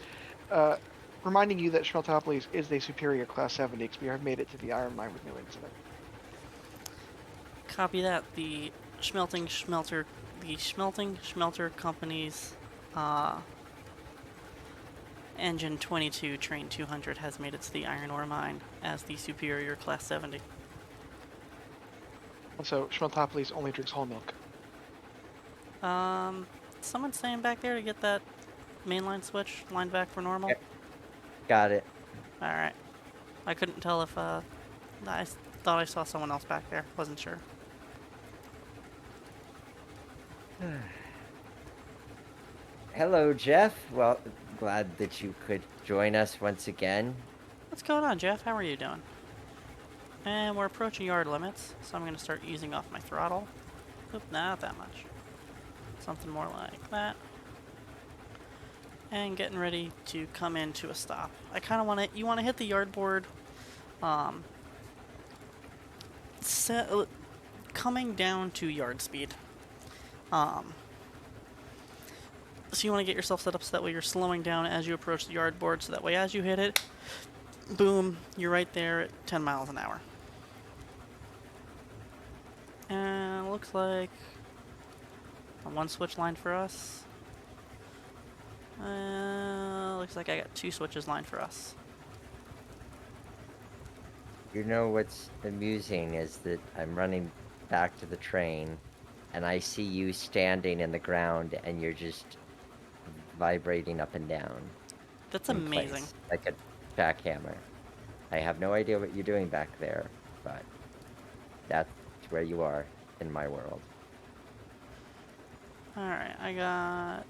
Uh, reminding you that Schmeltopolis is the superior Class 70 because we have made it to the iron mine with no incident.
Copy that. The smelting schmelter company's uh, engine 22 train 200 has made it to the iron ore mine as the superior class 70.
Also, Schmeltopolis only drinks whole milk.
Um, someone staying back there to get that mainline switch lined back for normal.
Yep. Got it.
All right. I couldn't tell if I thought I saw someone else back there. Wasn't sure.
Hello, Jeff. Well, glad that you could join us once again.
What's going on, Jeff? How are you doing? And we're approaching yard limits, so I'm going to start easing off my throttle. Oop, not that much. Something more like that. And getting ready to come into a stop. I kind of want to, you want to hit the yard board, um, set, coming down to yard speed. Um, so you want to get yourself set up so that way you're slowing down as you approach the yard board, so that way as you hit it, boom, you're right there at 10 miles an hour. And it looks like a one switch line for us. Looks like I got 2 switches lined for us.
You know what's amusing is that I'm running back to the train and I see you standing in the ground and you're just vibrating up and down
That's
in
amazing.
place like a jackhammer. I have no idea what you're doing back there, but that's where you are in my world.
Alright, I got...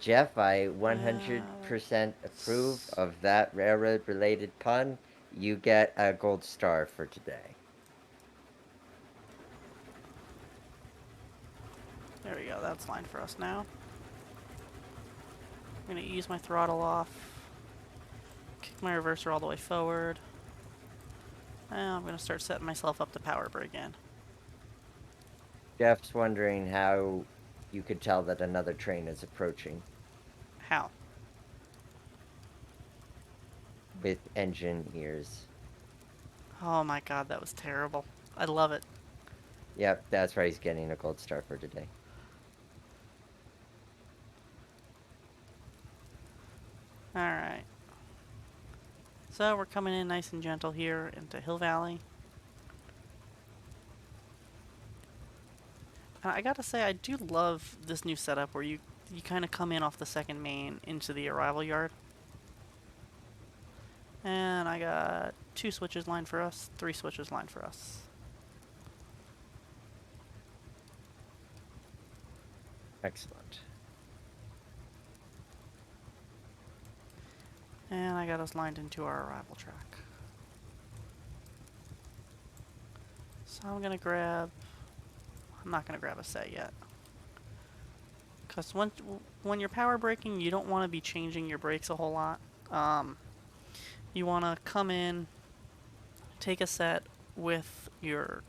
Jeff, I
Uh,
100% approve of that railroad-related pun. You get a gold star for today.
there we go, that's fine for us now. I'm gonna ease my throttle off. Kick my reverser all the way forward. And I'm gonna start setting myself up to power brake again.
Jeff's wondering how you could tell that another train is approaching
How?
with engine ears.
Oh my god, that was terrible. I love it.
Yep, that's why he's getting a gold star for today.
Alright. So we're coming in nice and gentle here into Hill Valley. I gotta say, I do love this new setup where you kind of come in off the second main into the arrival yard. And I got 2 switches lined for us, 3 switches lined for us.
Excellent.
And I got us lined into our arrival track. So I'm gonna grab... I'm not gonna grab a set yet. Because when you're power braking, you don't want to be changing your brakes a whole lot. You want to come in, take a set with your...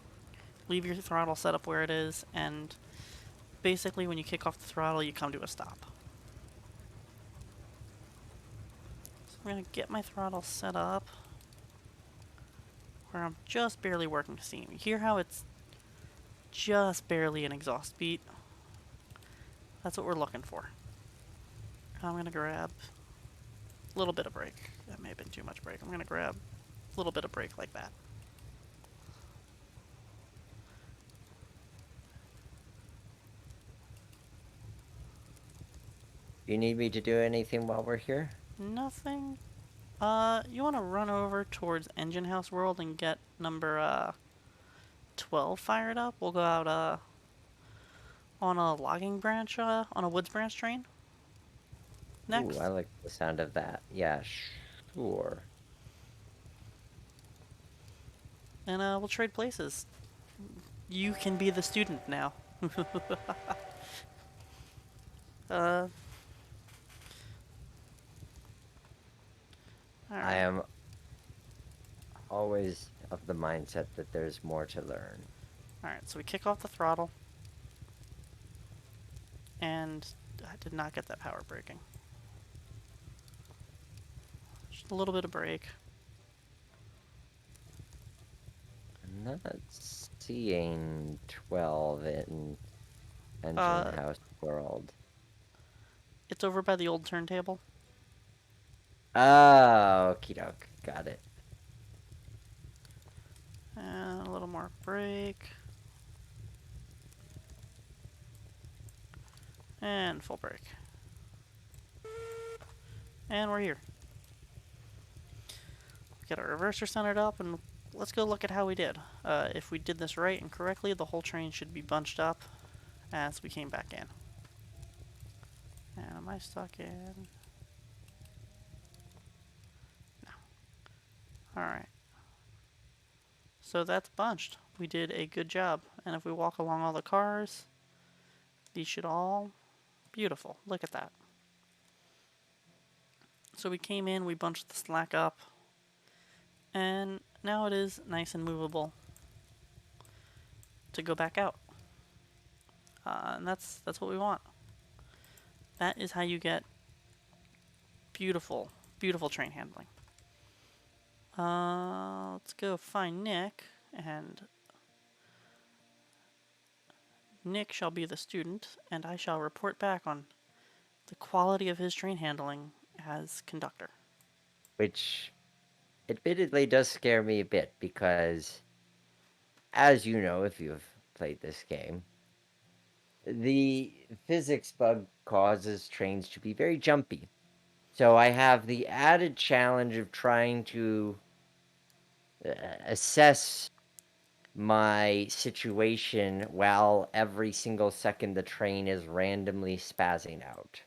leave your throttle set up where it is, and basically when you kick off the throttle, you come to a stop. So I'm going to get my throttle set up where I'm just barely working steam. You hear how it's just barely an exhaust beat? That's what we're looking for. I'm going to grab a little bit of brake. That may have been too much brake. I'm going to grab a little bit of brake like that.
Do you need me to do anything while we're here?
Nothing. You want to run over towards Engine House World and get number 12 fired up? We'll go out on a logging branch, on a woods branch train
Ooh, I
next.
like the sound of that. Yeah, sure.
And we'll trade places. You can be the student now. uh,
I
Alright.
am always of the mindset that there's more to learn.
Alright, so we kick off the throttle. And I did not get that power braking. Just a little bit of brake.
I'm not seeing 12 in Engine
Uh,
House World.
it's over by the old turntable.
Oh, okie doke. Got it.
And a little more brake. And full brake. And we're here. Get our reverser centered up, and let's go look at how we did. If we did this right and correctly, the whole train should be bunched up as we came back in. And am I stuck in? No. Alright. So that's bunched. We did a good job. And if we walk along all the cars, these should all... Beautiful. Look at that. So we came in, we bunched the slack up, and now it is nice and movable to go back out. And that's what we want. That is how you get beautiful, beautiful train handling. Let's go find Nick, and Nick shall be the student, and I shall report back on the quality of his train handling as conductor.
Which admittedly does scare me a bit because as you know, if you've played this game, the physics bug causes trains to be very jumpy. So I have the added challenge of trying to assess my situation while every single second the train is randomly spazzing out.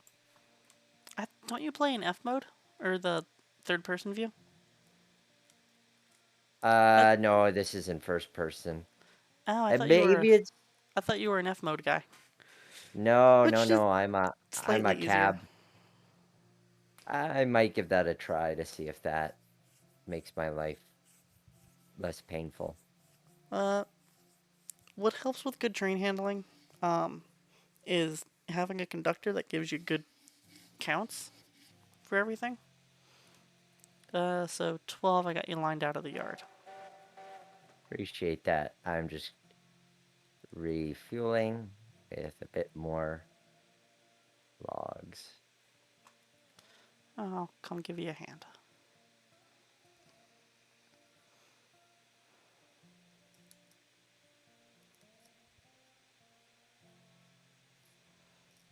Don't you play in F mode or the third person view? I,
No, this is in first person.
oh, I thought you were.
Maybe it's
I thought you were an F mode guy,
no, no,
which is
no. I'm a
slightly easier.
cab. I might give that a try to see if that makes my life less painful.
Uh, what helps with good train handling, um, is having a conductor that gives you good counts for everything. So 12, I got you lined out of the yard.
Appreciate that. I'm just refueling with a bit more logs.
I'll come give you a hand.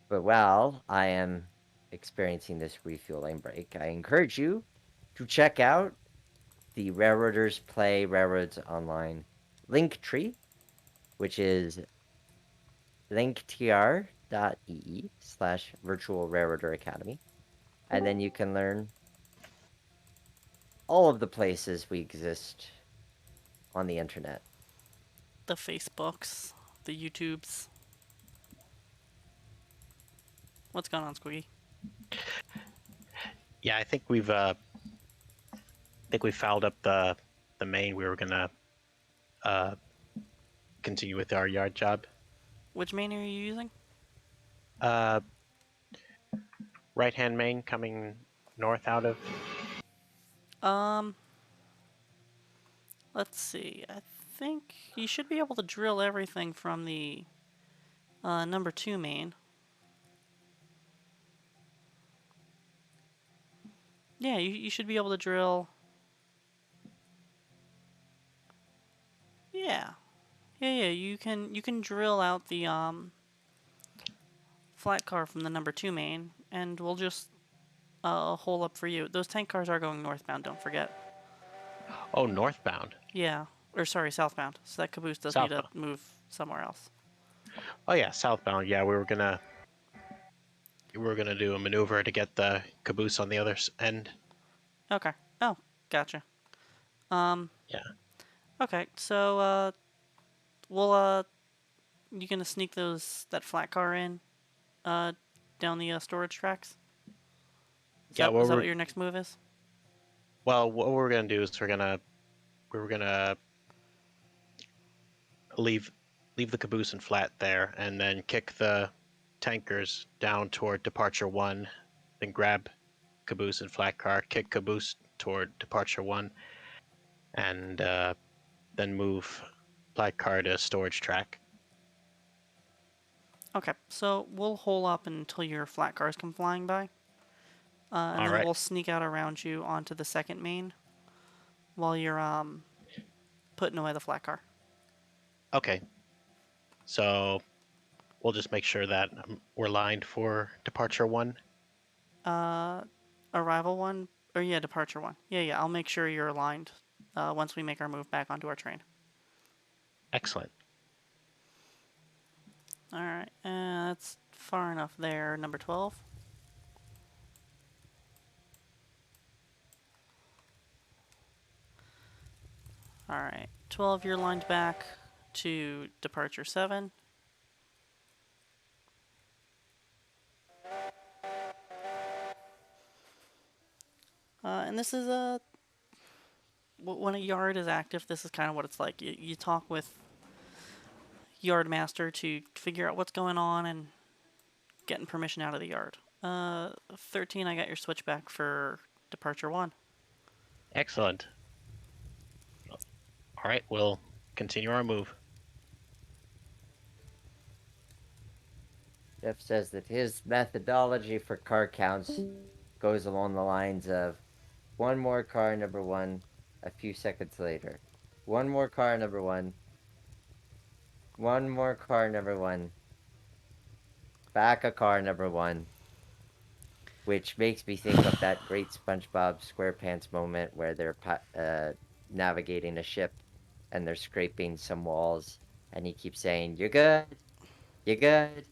But while I am experiencing this refueling break, I encourage you to check out the Railroaders Play Railroads Online link tree, which is linktr.ee/virtual railroader academy. And then you can learn all of the places we exist on the internet.
The Facebooks, the YouTubes. What's going on, Squiggy?
Yeah, I think we fouled up the main. We were gonna uh, continue with our yard job.
Which main are you using?
Uh, right hand main coming north out of.
Um, let's see. I think you should be able to drill everything from the number 2 main. Yeah, you should be able to drill. Yeah, yeah. You can drill out the flat car from the number 2 main, and we'll just hole up for you. Those tank cars are going northbound. Don't forget.
Oh, northbound,
Yeah, or sorry, southbound. So that caboose does need to
southbound.
move somewhere else.
Oh yeah, southbound. Yeah, we were gonna do a maneuver to get the caboose on the other end.
Okay. Oh, gotcha. Um.
Yeah.
Okay. So we'll you gonna sneak that flat car in uh down the storage tracks? Is
Yeah.
that is that what your next move is?
What we're gonna do is we were gonna leave leave the caboose and flat there, and then kick the tankers down toward departure one, then grab caboose and flat car, kick caboose toward departure one, and then move flat car to storage track.
Okay. So we'll hole up until your flat cars come flying by, and
All
then
right.
we'll sneak out around you onto the second main while you're putting away the flat car.
Okay. So we'll just make sure that we're lined for departure one.
Uh, arrival one, or yeah, departure one. Yeah. I'll make sure you're aligned once we make our move back onto our train.
Excellent.
All right, that's far enough there. Number 12. All right, 12. You're lined back to departure 7. And this is when a yard is active, this is kind of what it's like. You talk with yard master to figure out what's going on and getting permission out of the yard. 13, I got your switchback for departure 1.
Excellent. All right, we'll continue our move.
Jeff says that his methodology for car counts goes along the lines of one more car number one a few seconds later. One more car number one One more car, number one. Back a car, number one. Which makes me think of that great SpongeBob SquarePants moment where they're navigating a ship and they're scraping some walls, and he keeps saying, "You're good, you're good,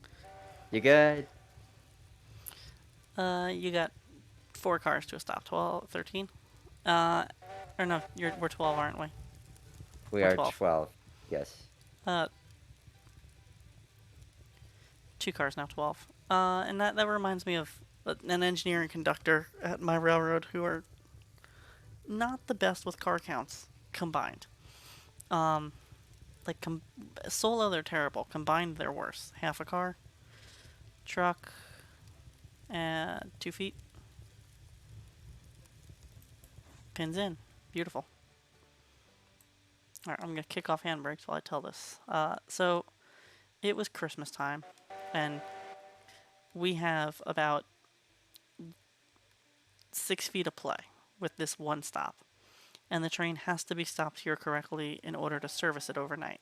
you're good."
You got 4 cars to a stop. 12, 13. Uh, or no, we're 12, aren't we?
We
We're
are
12.
12. Yes.
Uh, 2 cars now, 12. And that reminds me of an engineer and conductor at my railroad who are not the best with car counts combined. Um, like solo they're terrible. Combined they're worse. Half a car, truck, and 2 feet, pins in. Beautiful. All right, I'm gonna kick off handbrakes while I tell this. So it was Christmas time, and we have about 6 feet of play with this one stop, and the train has to be stopped here correctly in order to service it overnight.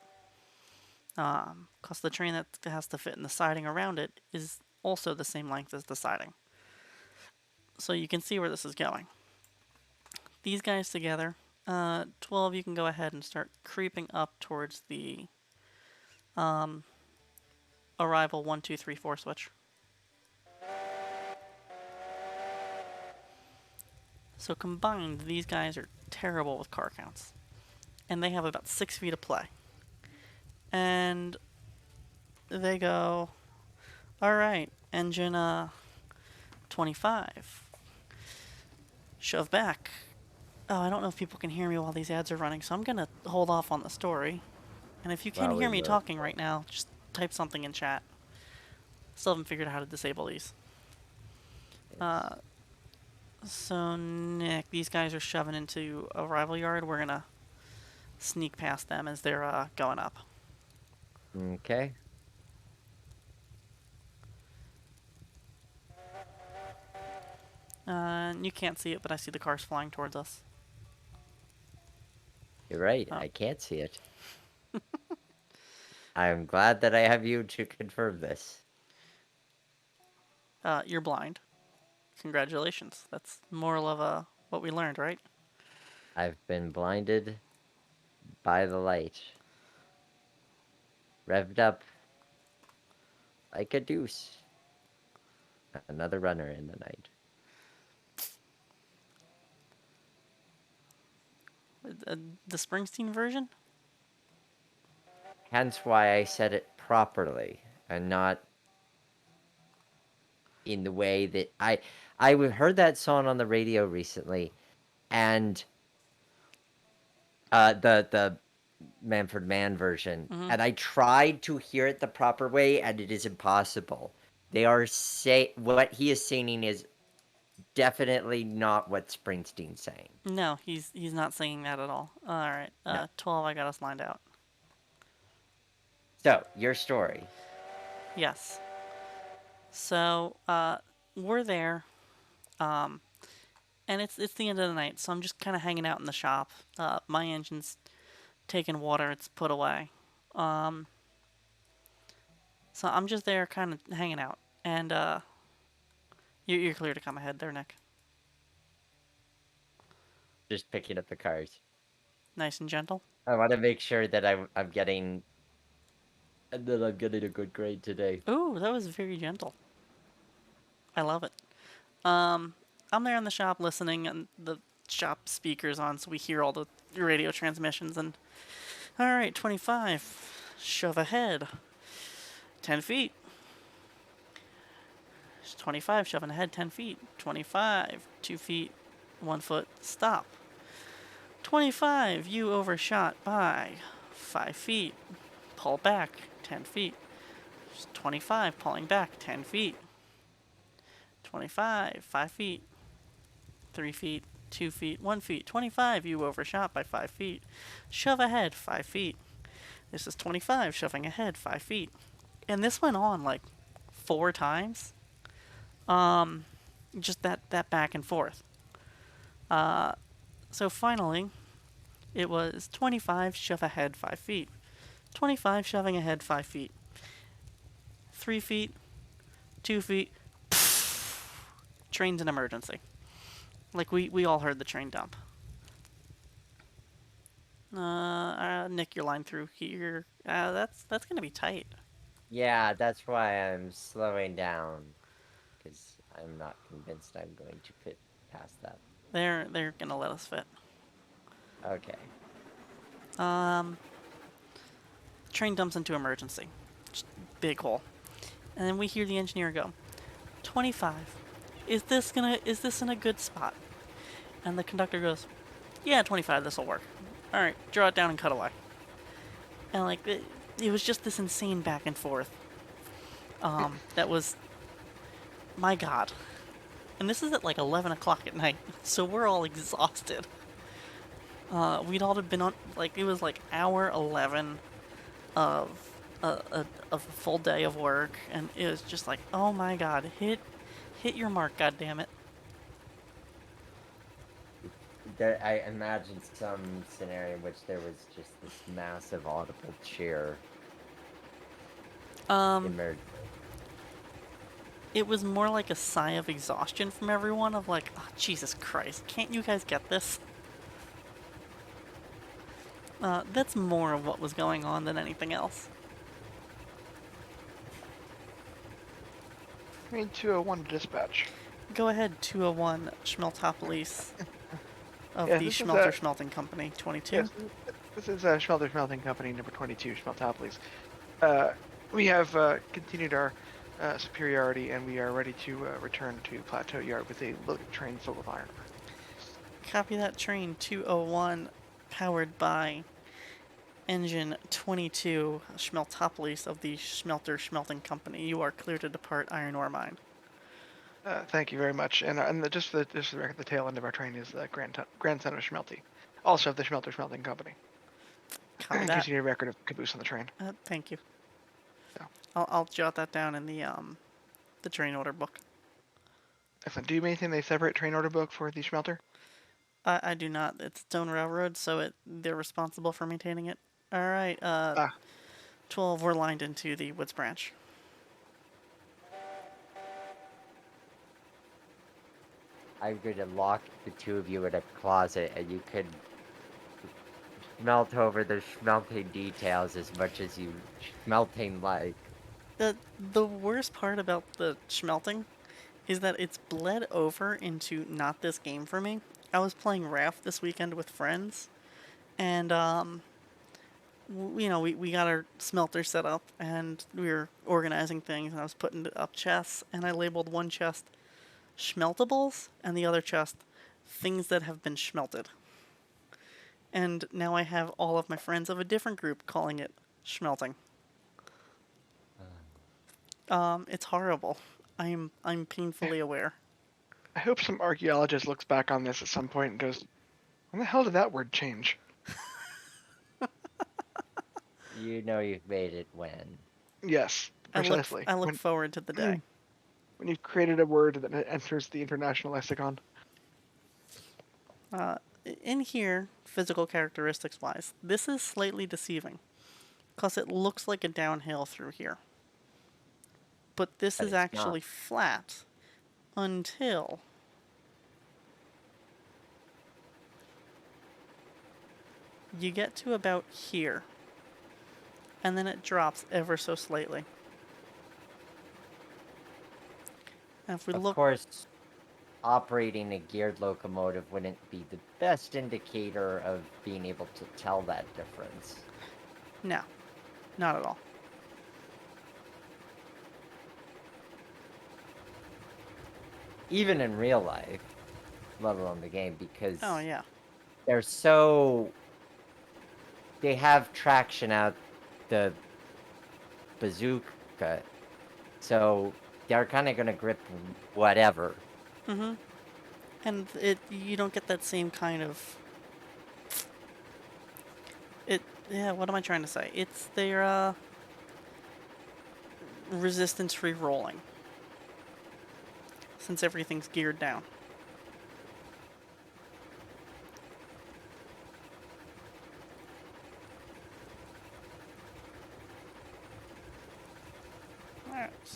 Because the train that has to fit in the siding around it is also the same length as the siding. So you can see where this is going. These guys together, 12, you can go ahead and start creeping up towards the arrival 1, 2, 3, 4 switch. So combined, these guys are terrible with car counts. And they have about 6 feet of play. And they go, all right, engine 25, shove back. Oh, I don't know if people can hear me while these ads are running, so I'm going to hold off on the story. And if you can
Well, we
hear me
will.
talking right now, just type something in chat. Still haven't figured out how to disable these.
Yes.
So, Nick, these guys are shoving into a rival yard. We're going to sneak past them as they're going up.
Okay.
You can't see it, but I see the cars flying towards us.
You're right.
Oh,
I can't see it. I'm glad that I have you to confirm this.
you're blind. Congratulations. That's moral of what we learned, right?
I've been blinded by the light. Revved up like a deuce. Another runner in the night.
The Springsteen version?
Hence why I said it properly and not in the way that I heard that song on the radio recently, and the Manfred Mann version,
Mm-hmm.
and I tried to hear it the proper way, and it is impossible. They are what he is singing is definitely not what Springsteen's saying.
No, he's not singing that at all. All right,
No.
12. I got us lined out.
So your story.
Yes. So we're there, and it's the end of the night, so I'm just kind of hanging out in the shop. My engine's taking water; it's put away. Um, so I'm just there, kind of hanging out, and you're clear to come ahead there, Nick.
Just picking up the cars.
Nice and gentle.
I want to make sure that I'm getting a good grade today.
Ooh, that was very gentle. I love it. Um, I'm there in the shop listening, and the shop speakers on, so we hear all the radio transmissions. And all right, 25, shove ahead, 10 feet. 25, shoving ahead, 10 feet. 25, 2 feet, 1 foot, stop. 25, you overshot by 5 feet. Pull back, 10 feet. 25, pulling back, 10 feet. 25, 5 feet. 3 feet, 2 feet, 1 feet. 25, you overshot by 5 feet. Shove ahead 5 feet. This is 25, shoving ahead 5 feet. And this went on like 4 times. Just that back and forth. So finally, it was 25, shove ahead 5 feet. 25, shoving ahead 5 feet. 3 feet, 2 feet. Train's an emergency. Like, we all heard the train dump. Nick, your line through here. That's gonna be tight.
Yeah, that's why I'm slowing down. Because I'm not convinced I'm going to fit past that.
They're gonna let us fit.
Okay.
Um, Train dumps into emergency. Just big hole. And then we hear the engineer go, 25. Is this in a good spot? And the conductor goes, yeah, 25, this'll work. Alright, draw it down and cut away. And like, it was just this insane back and forth. That was, my god. And this is at like 11 o'clock at night, so we're all exhausted. We'd all have been on, like, it was like hour 11 of a full day of work, and it was just like, oh my god, hit your mark, god damn it.
I imagined some scenario in which there was just this massive audible cheer emerging.
It was more like a sigh of exhaustion from everyone of like, oh, Jesus Christ, can't you guys get this? That's more of what was going on than anything else.
Train 201 to dispatch.
Go ahead, 201 Schmeltopolis of
Yeah,
the
this is
Schmelter Schmelting Company, 22.
Yes, this is Schmelter Schmelting Company number 22, Schmeltopolis. We have continued our superiority, and we are ready to return to Plateau Yard with a loaded train full of iron.
Copy that, train 201, powered by engine 22 Schmeltopolis of the Schmelter Schmelting Company. You are clear to depart iron ore mine.
Thank you very much. And just for the record, the tail end of our train is the grandson of Schmelty, also of the Schmelter Schmelting Company.
Copy
In
that.
case you need a record of caboose on the train.
Thank you.
Yeah.
I'll jot that down in the train order book.
Excellent. Do you maintain a separate train order book for the Schmelter?
I do not. It's its own railroad, so they're responsible for maintaining it. All right. 12. We're lined into the Woods branch.
I'm going to lock the two of you in a closet, and you could melt over the smelting details as much as you smelting like.
The worst part about the schmelting is that it's bled over into not this game for me. I was playing Raft this weekend with friends, and we got our smelter set up, and we were organizing things, and I was putting up chests, and I labeled one chest schmeltables, and the other chest things that have been schmelted. And now I have all of my friends of a different group calling it schmelting. It's horrible. I'm painfully aware.
I hope some archaeologist looks back on this at some point and goes, when the hell did that word change?
You know you've made it when.
Yes, precisely.
I look forward to the day.
When you've created a word that enters the international lexicon.
In here, physical characteristics wise, this is slightly deceiving because it looks like a downhill through here. But this
But
is
it's
actually
not.
flat until you get to about here. And then it drops ever so slightly. And if we
Of
look,
course, operating a geared locomotive wouldn't be the best indicator of being able to tell that difference.
no, not at all.
Even in real life, let alone the game, because
Oh yeah.
they're so. They have traction out the bazooka, so they're kind of going to grip whatever.
And you don't get that same kind of yeah, what am I trying to say? It's their resistance free rolling. Since everything's geared down.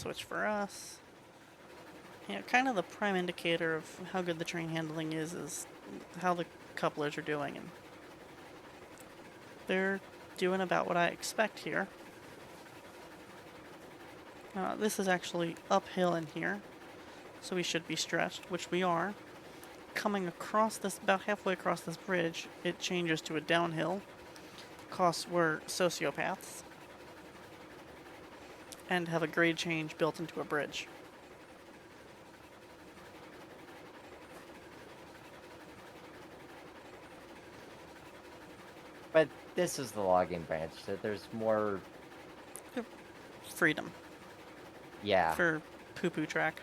Switch for us. Yeah, kind of the prime indicator of how good the train handling is how the couplers are doing, and they're doing about what I expect here. This is actually uphill in here, so we should be stretched, which we are. Coming across this, about halfway across this bridge, it changes to a downhill. Cause we're sociopaths and have a grade change built into a bridge.
But this is the logging branch, so there's more.
Freedom
Yeah.
for poo-poo track.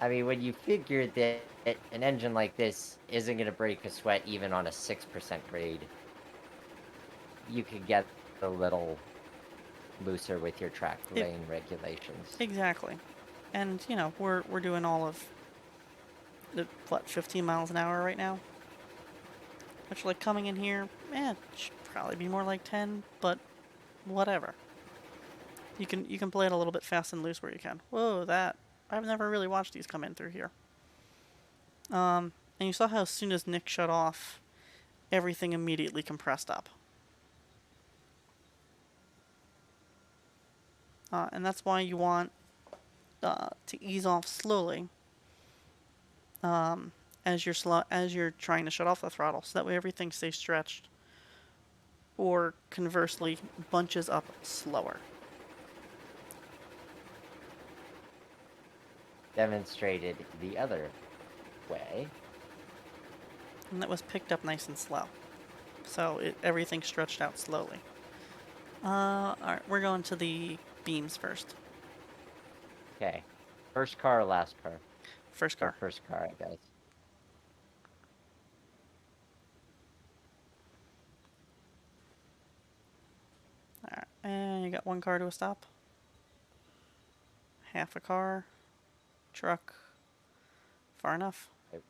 I mean, when you figure that an engine like this isn't going to break a sweat even on a 6% grade, you could get a little looser with your track lane regulations.
Exactly. And, you know, we're doing all of, what, 15 miles an hour right now? Which, like, coming in here, it should probably be more like 10, but whatever. You can play it a little bit fast and loose where you can. Whoa, that... I've never really watched these come in through here. And you saw how as soon as Nick shut off, everything immediately compressed up. And that's why you want to ease off slowly as you're trying to shut off the throttle, so that way everything stays stretched, or conversely bunches up slower.
Demonstrated the other way.
And that was picked up nice and slow, so everything stretched out slowly. Alright, we're going to the beams first.
Okay. First car or last car?
First
Or
car.
first car, I guess.
Alright, and you got one car to a stop. Half a car. Truck. Far enough.
It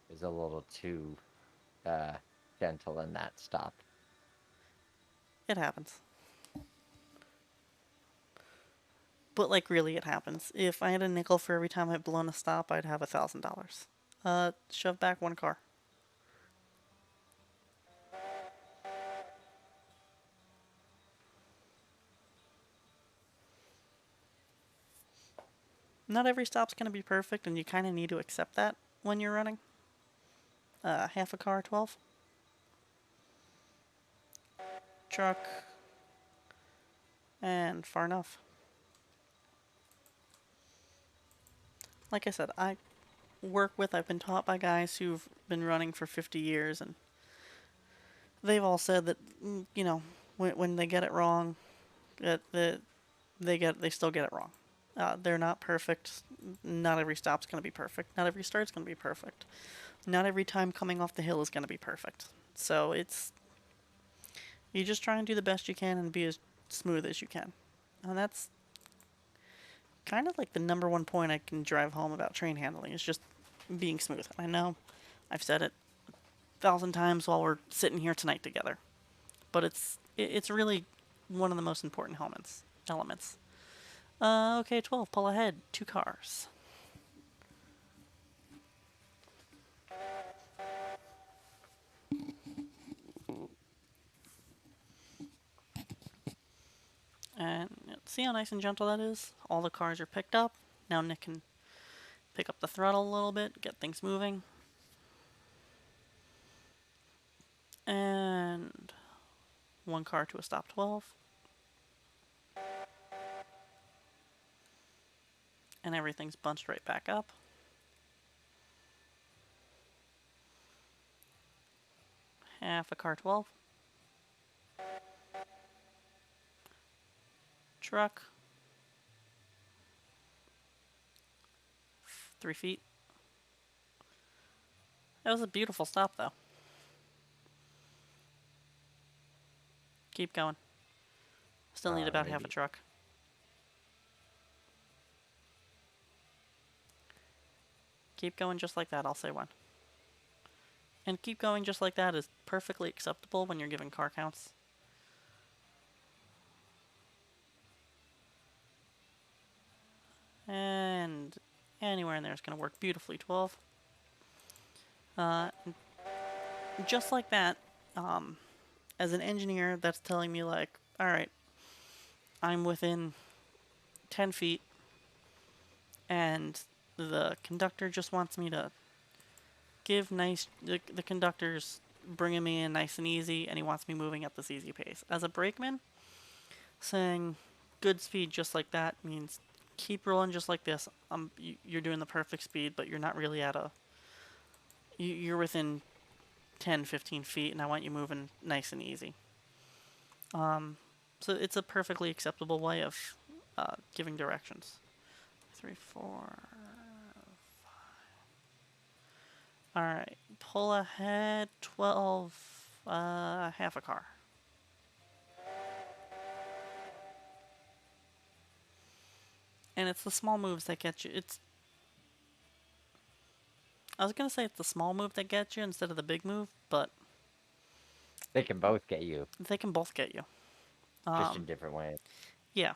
was a little too gentle in that stop.
It happens. But, like, really, it happens. If I had a nickel for every time I'd blown a stop, I'd have $1,000. Shove back one car. Not every stop's going to be perfect, and you kind of need to accept that when you're running. Half a car, 12. Truck. And far enough. Like I said, I've been taught by guys who've been running for 50 years, and they've all said that, you know, when they get it wrong, that they still get it wrong. They're not perfect. Not every stop's going to be perfect. Not every start's going to be perfect. Not every time coming off the hill is going to be perfect. So you just try and do the best you can and be as smooth as you can. And that's kind of like the number one point I can drive home about train handling is just being smooth. I know I've said it 1,000 times while we're sitting here tonight together, but it's really one of the most important elements. Okay, 12, pull ahead, 2 cars. And see how nice and gentle that is? All the cars are picked up. Now Nick can pick up the throttle a little bit, get things moving. And one car to a stop, 12. And everything's bunched right back up. Half a car, 12. Truck. 3 feet. That was a beautiful stop, though. Keep going. Still need about half a
Maybe.
truck. Keep going just like that, I'll say when. And keep going just like that is perfectly acceptable when you're giving car counts. And anywhere in there is going to work beautifully. 12. Uh, just like that, um, as an engineer, that's telling me, like, all right, I'm within 10 feet, and the conductor just wants me to give nice. The conductor's bringing me in nice and easy, and he wants me moving at this easy pace. As a brakeman, saying good speed just like that means keep rolling just like this. You're doing the perfect speed, but you're not really at a. You're within 10, 15 feet, and I want you moving nice and easy. So it's a perfectly acceptable way of giving directions. 3, 4. All right, pull ahead 12, half a car. And it's the small moves that get you. I was gonna say it's the small move that gets you instead of the big move, but
They can both get you,
they can both get you.
just in different ways.
Yeah,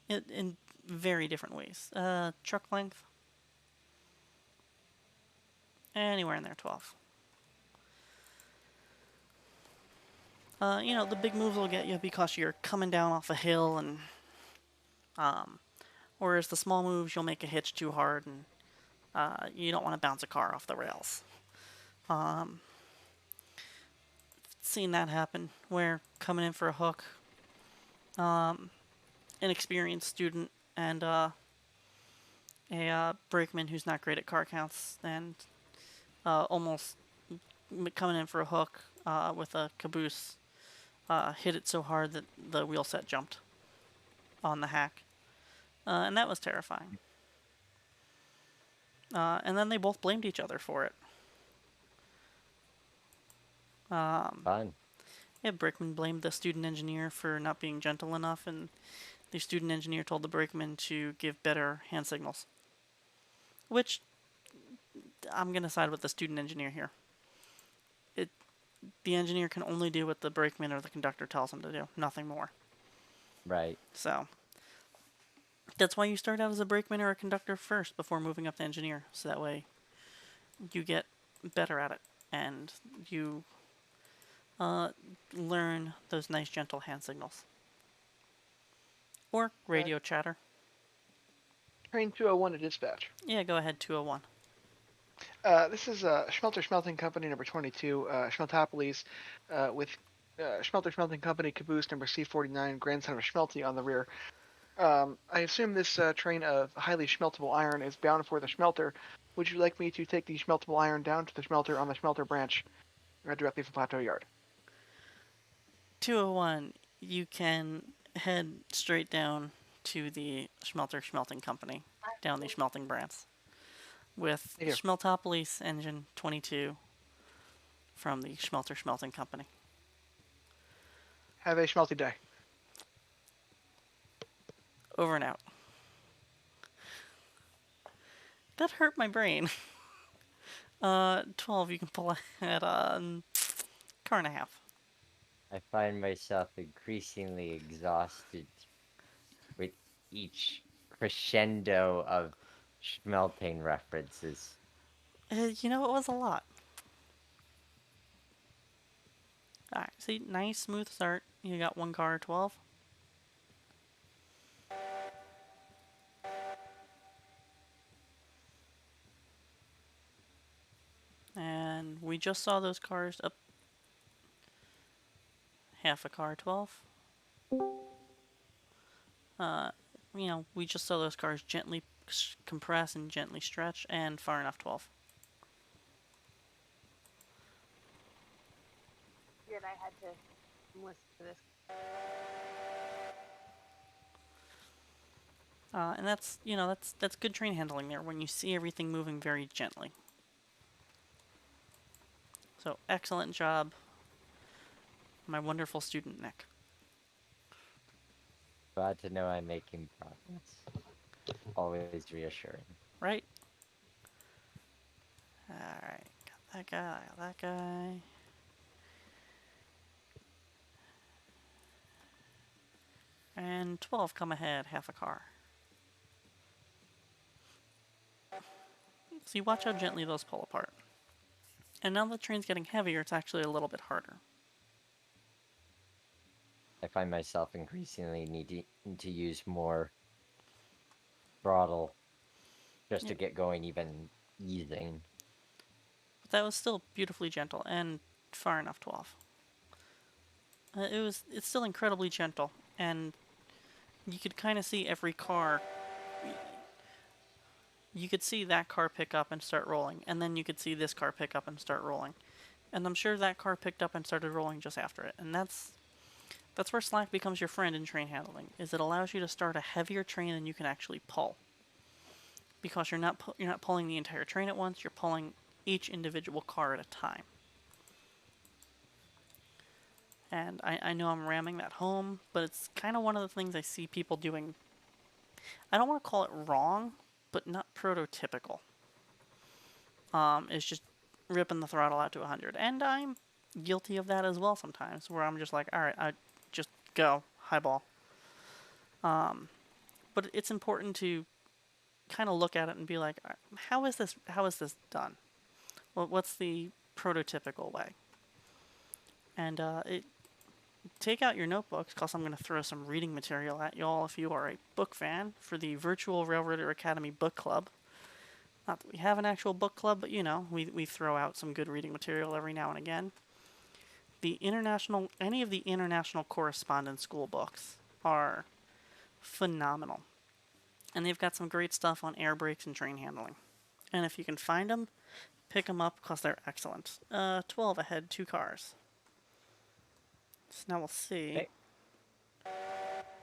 in very different ways. Truck length, anywhere in there, 12. The big moves will get you because you're coming down off a hill, and whereas the small moves, you'll make a hitch too hard, and you don't want to bounce a car off the rails. Seen that happen where coming in for a hook, an experienced student and a brakeman who's not great at car counts, and almost coming in for a hook with a caboose, hit it so hard that the wheel set jumped on the hack, and that was terrifying. And then they both blamed each other for it.
Fun.
Yeah, brakeman blamed the student engineer for not being gentle enough, and the student engineer told the brakeman to give better hand signals. Which I'm gonna side with the student engineer here. It The engineer can only do what the brakeman or the conductor tells him to do, nothing more.
Right.
So that's why you start out as a brakeman or a conductor first before moving up to engineer, so that way you get better at it and you learn those nice gentle hand signals or
Uh,
radio chatter.
Train 201 to dispatch.
Yeah, go ahead. 201.
This is Schmelter Schmelting Company number 22, Schmeltopolis, with Schmelter Schmelting Company caboose number C49, grandson of Schmelty on the rear. I assume this train of highly schmeltable iron is bound for the smelter. Would you like me to take the schmeltable iron down to the smelter on the smelter branch directly from Plateau Yard?
201. You can head straight down to the Schmelter Schmelting Company, down the Schmelting branch, with
Thank you.
Schmeltopolis engine 22 from the Schmelter Schmelting Company.
Have a schmelty day.
Over and out. That hurt my brain. 12, you can pull ahead on car and a half.
I find myself increasingly exhausted with each crescendo of schmelting references.
It was a lot. Alright, see, nice smooth start. You got one car, 12. And we just saw those cars up half a car, 12. We just saw those cars gently compress and gently stretch, and far enough, 12.
Good, I had to listen to this.
And that's good train handling there when you see everything moving very gently. So excellent job, my wonderful student Nick.
Glad to know I'm making progress. Always reassuring.
Right? Alright, got that guy, got that guy. And 12 come ahead, half a car. So you watch how gently those pull apart. And now the train's getting heavier, it's actually a little bit harder.
I find myself increasingly needing to use more throttle just
Yeah.
to get going, even easing.
But that was still beautifully gentle and far enough 12. It's still incredibly gentle, and you could kind of see every car. You could see that car pick up and start rolling, and then you could see this car pick up and start rolling. And I'm sure that car picked up and started rolling just after it. And that's where slack becomes your friend in train handling. Is it allows you to start a heavier train than you can actually pull. Because you're not pulling the entire train at once, you're pulling each individual car at a time. And I know I'm ramming that home, but it's kind of one of the things I see people doing. I don't want to call it wrong, but not prototypical. Is just ripping the throttle out to 100. And I'm guilty of that as well sometimes, where I'm just like, all right, I just go, highball. But it's important to kind of look at it and be like, how is this done? What's the prototypical way? And take out your notebooks, because I'm going to throw some reading material at y'all if you are a book fan for the Virtual Railroader Academy Book Club. Not that we have an actual book club, but we throw out some good reading material every now and again. Any of the international correspondence school books are phenomenal. And they've got some great stuff on air brakes and train handling. And if you can find them, pick them up because they're excellent. 12 ahead, 2 cars. So now we'll see.
Okay.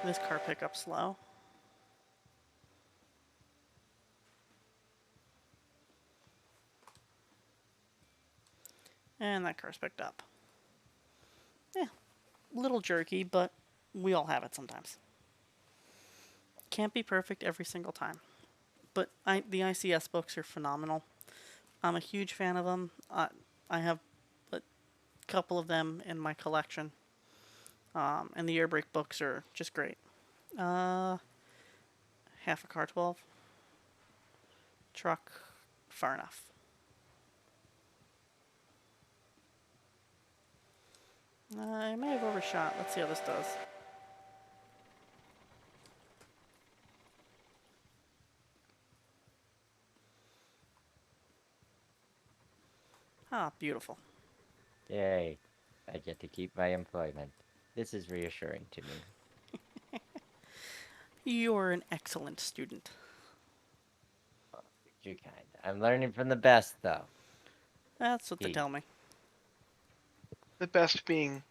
This car pick up slow. And that car's picked up. Yeah, little jerky, but we all have it sometimes. Can't be perfect every single time. But the ICS books are phenomenal. I'm a huge fan of them. I have a couple of them in my collection. And the air brake books are just great. Uh, half a car 12. Truck, far enough. I may have overshot. Let's see how this does. Ah, beautiful.
Yay. I get to keep my employment. This is reassuring to me.
You're an excellent student.
Too kind. I'm learning from the best, though.
That's what they
Gee.
tell me.
The best being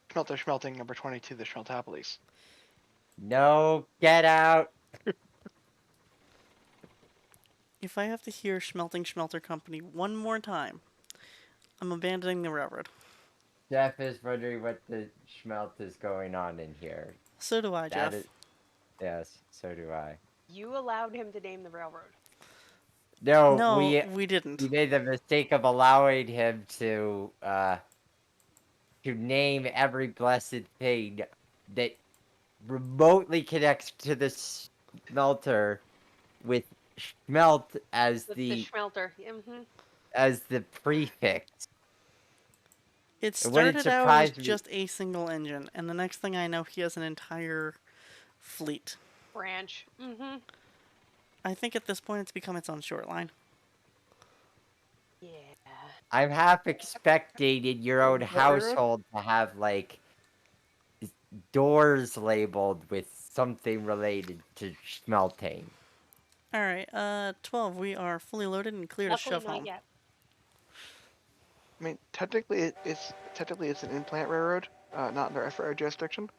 Schmelting number 22, the Schmeltopolis.
No, get out!
If I have to hear Schmelter Company one more time, I'm abandoning the railroad.
Jeff is wondering what the schmelt is going on in here.
So do I, Jeff.
Yes, so do I.
You allowed him to name the railroad.
No,
No,
we
we didn't.
made the mistake of allowing him to name every blessed thing that remotely connects to the smelter with schmelt as
The
the
Schmelter. Mm-hmm.
prefix.
It
It wouldn't
started out as
surprise me.
just a single engine, and the next thing I know, he has an entire fleet.
Branch. Mm-hmm.
I think at this point it's become its own short line.
Yeah.
I'm half expecting in your own household to have like doors labeled with something related to smelting.
Alright, 12, we are fully loaded and clear to
Luckily,
shove
not
home.
yet.
I mean, technically, it's an in-plant railroad, not under FRA jurisdiction,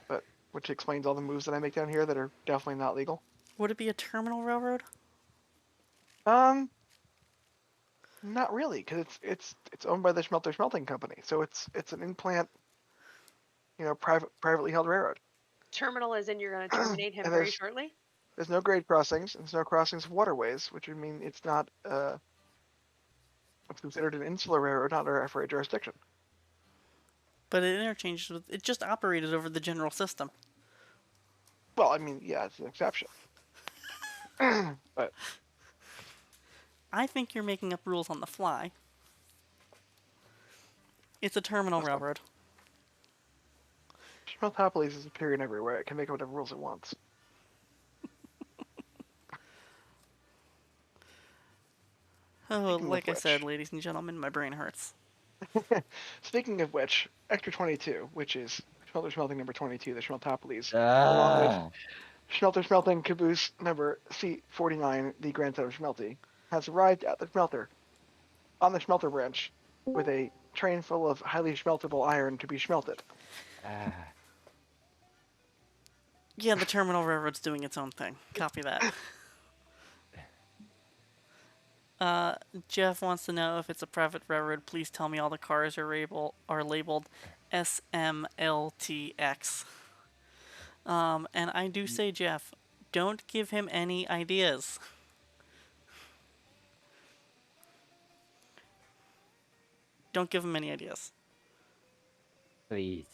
but which explains all the moves that I make down here that are definitely not legal.
Would it be a terminal railroad?
Um, Not really, because it's owned by the Schmelting Company, so it's an in-plant, privately held railroad.
Terminal is in you're going to terminate him
And
very shortly.
there's no grade crossings, and there's no crossings of waterways, which would mean it's not it's considered an insular railroad, not under FRA jurisdiction.
But it interchanges with. It just operated over the general system.
Well, I mean, yeah, it's an exception, but
I think you're making up rules on the fly. It's a terminal
Also,
railroad.
Schmeltopolis is a period everywhere. It can make whatever rules it wants.
Oh,
Speaking of
like I said,
which,
ladies and gentlemen, my brain hurts.
speaking of which, Ector 22, which is Smelter Smelting number 22, the Schmeltopolis, along with
Ah,
Smelter Smelting Caboose number C49, the Grand Set of Schmelty, has arrived at the smelter on the smelter branch with a train full of highly schmeltable iron to be schmelted.
ah.
Yeah, the terminal railroad's doing its own thing. Copy that. Jeff wants to know if it's a private railroad. Please tell me all the cars are labeled SMLTX. And I do say, Jeff, don't give him any ideas. Don't give him any ideas.
Please.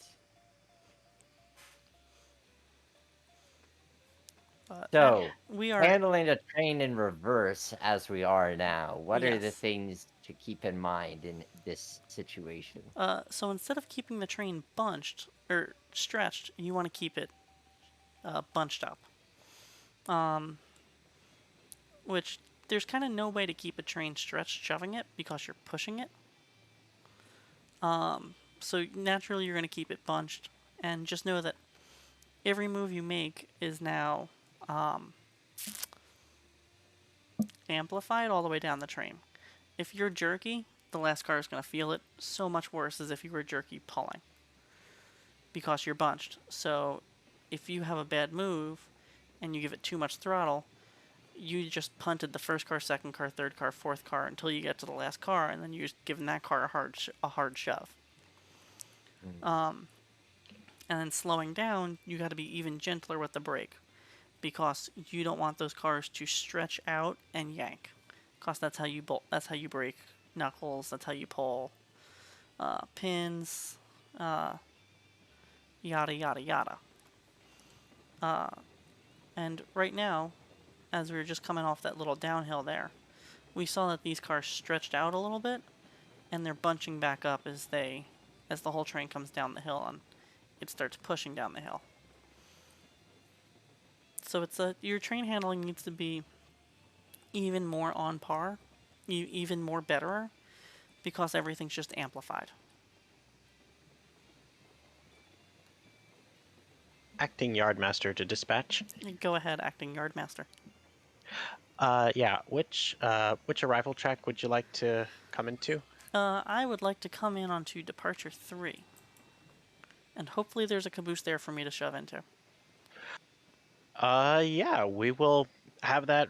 But
So,
we are,
handling a train in reverse as we are now, what are the
yes.
things to keep in mind in this situation?
So instead of keeping the train bunched or stretched, you want to keep it bunched up. Which there's kind of no way to keep a train stretched shoving it because you're pushing it. So naturally you're going to keep it bunched, and just know that every move you make is now amplified all the way down the train. If you're jerky, the last car is going to feel it so much worse as if you were jerky pulling because you're bunched. So if you have a bad move and you give it too much throttle, you just punted the first car, second car, third car, fourth car until you get to the last car, and then you're just giving that car a hard shove.
Mm.
And then slowing down, you got to be even gentler with the brake because you don't want those cars to stretch out and yank. Because that's how you That's how you break knuckles. That's how you pull pins. Yada yada yada. And right now, as we were just coming off that little downhill there, we saw that these cars stretched out a little bit, and they're bunching back up as the whole train comes down the hill and it starts pushing down the hill. So your train handling needs to be even more on par, even more betterer, because everything's just amplified.
Acting Yardmaster to dispatch.
Go ahead, acting yardmaster.
Yeah. Which arrival track would you like to come into?
I would like to come in onto departure 3, and hopefully there's a caboose there for me to shove into.
Yeah, we will have that.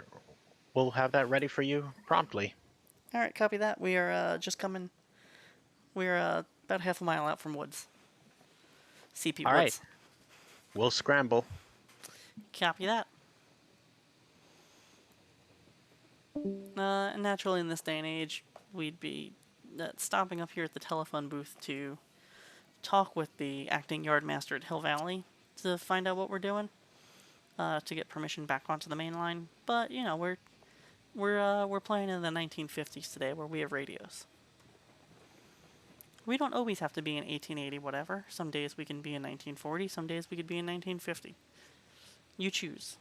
We'll have that ready for you promptly.
All right, copy that. We are just coming. We're about half a mile out from Woods. CP
All right.
Woods.
We'll scramble.
Copy that. And naturally, in this day and age, we'd be stopping up here at the telephone booth to talk with the acting yardmaster at Hill Valley to find out what we're doing, to get permission back onto the main line. But you know, we're playing in the 1950s today, where we have radios. We don't always have to be in 1880 whatever. Some days we can be in 1940. Some days we could be in 1950. You choose.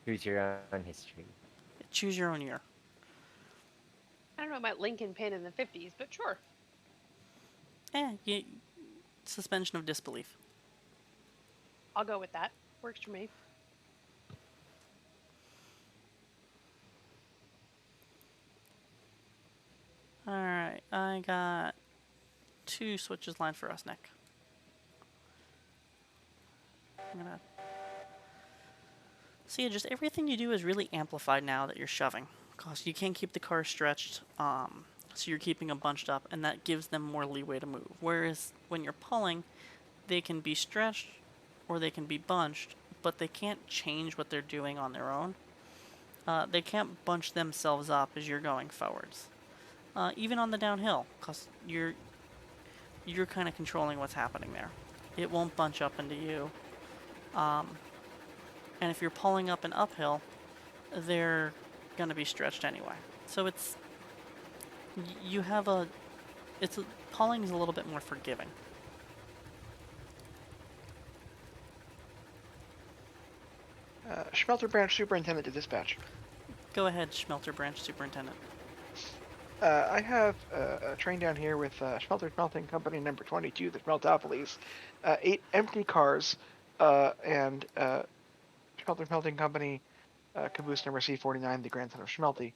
Choose your own history.
Choose your own year.
I don't know about Lincoln Pin in the 50s, but sure.
Suspension of disbelief.
I'll go with that. Works for me.
Alright, I got 2 switches lined for us, Nick. I'm gonna... So yeah, just everything you do is really amplified now that you're shoving. Because you can't keep the car stretched, so you're keeping them bunched up, and that gives them more leeway to move. Whereas when you're pulling, they can be stretched or they can be bunched, but they can't change what they're doing on their own. They can't bunch themselves up as you're going forwards. Even on the downhill, because you're kind of controlling what's happening there. It won't bunch up into you. And if you're pulling up an uphill, they're gonna be stretched anyway. So it's you have a it's a, hauling is a little bit more forgiving.
Schmelter Branch Superintendent to dispatch.
Go ahead, Schmelter Branch Superintendent.
I have a train down here with Schmelter Smelting Company number 22, the Schmeltopolis, 8 empty cars, and Schmelter Smelting Company caboose number C49, the grandson of Schmelty.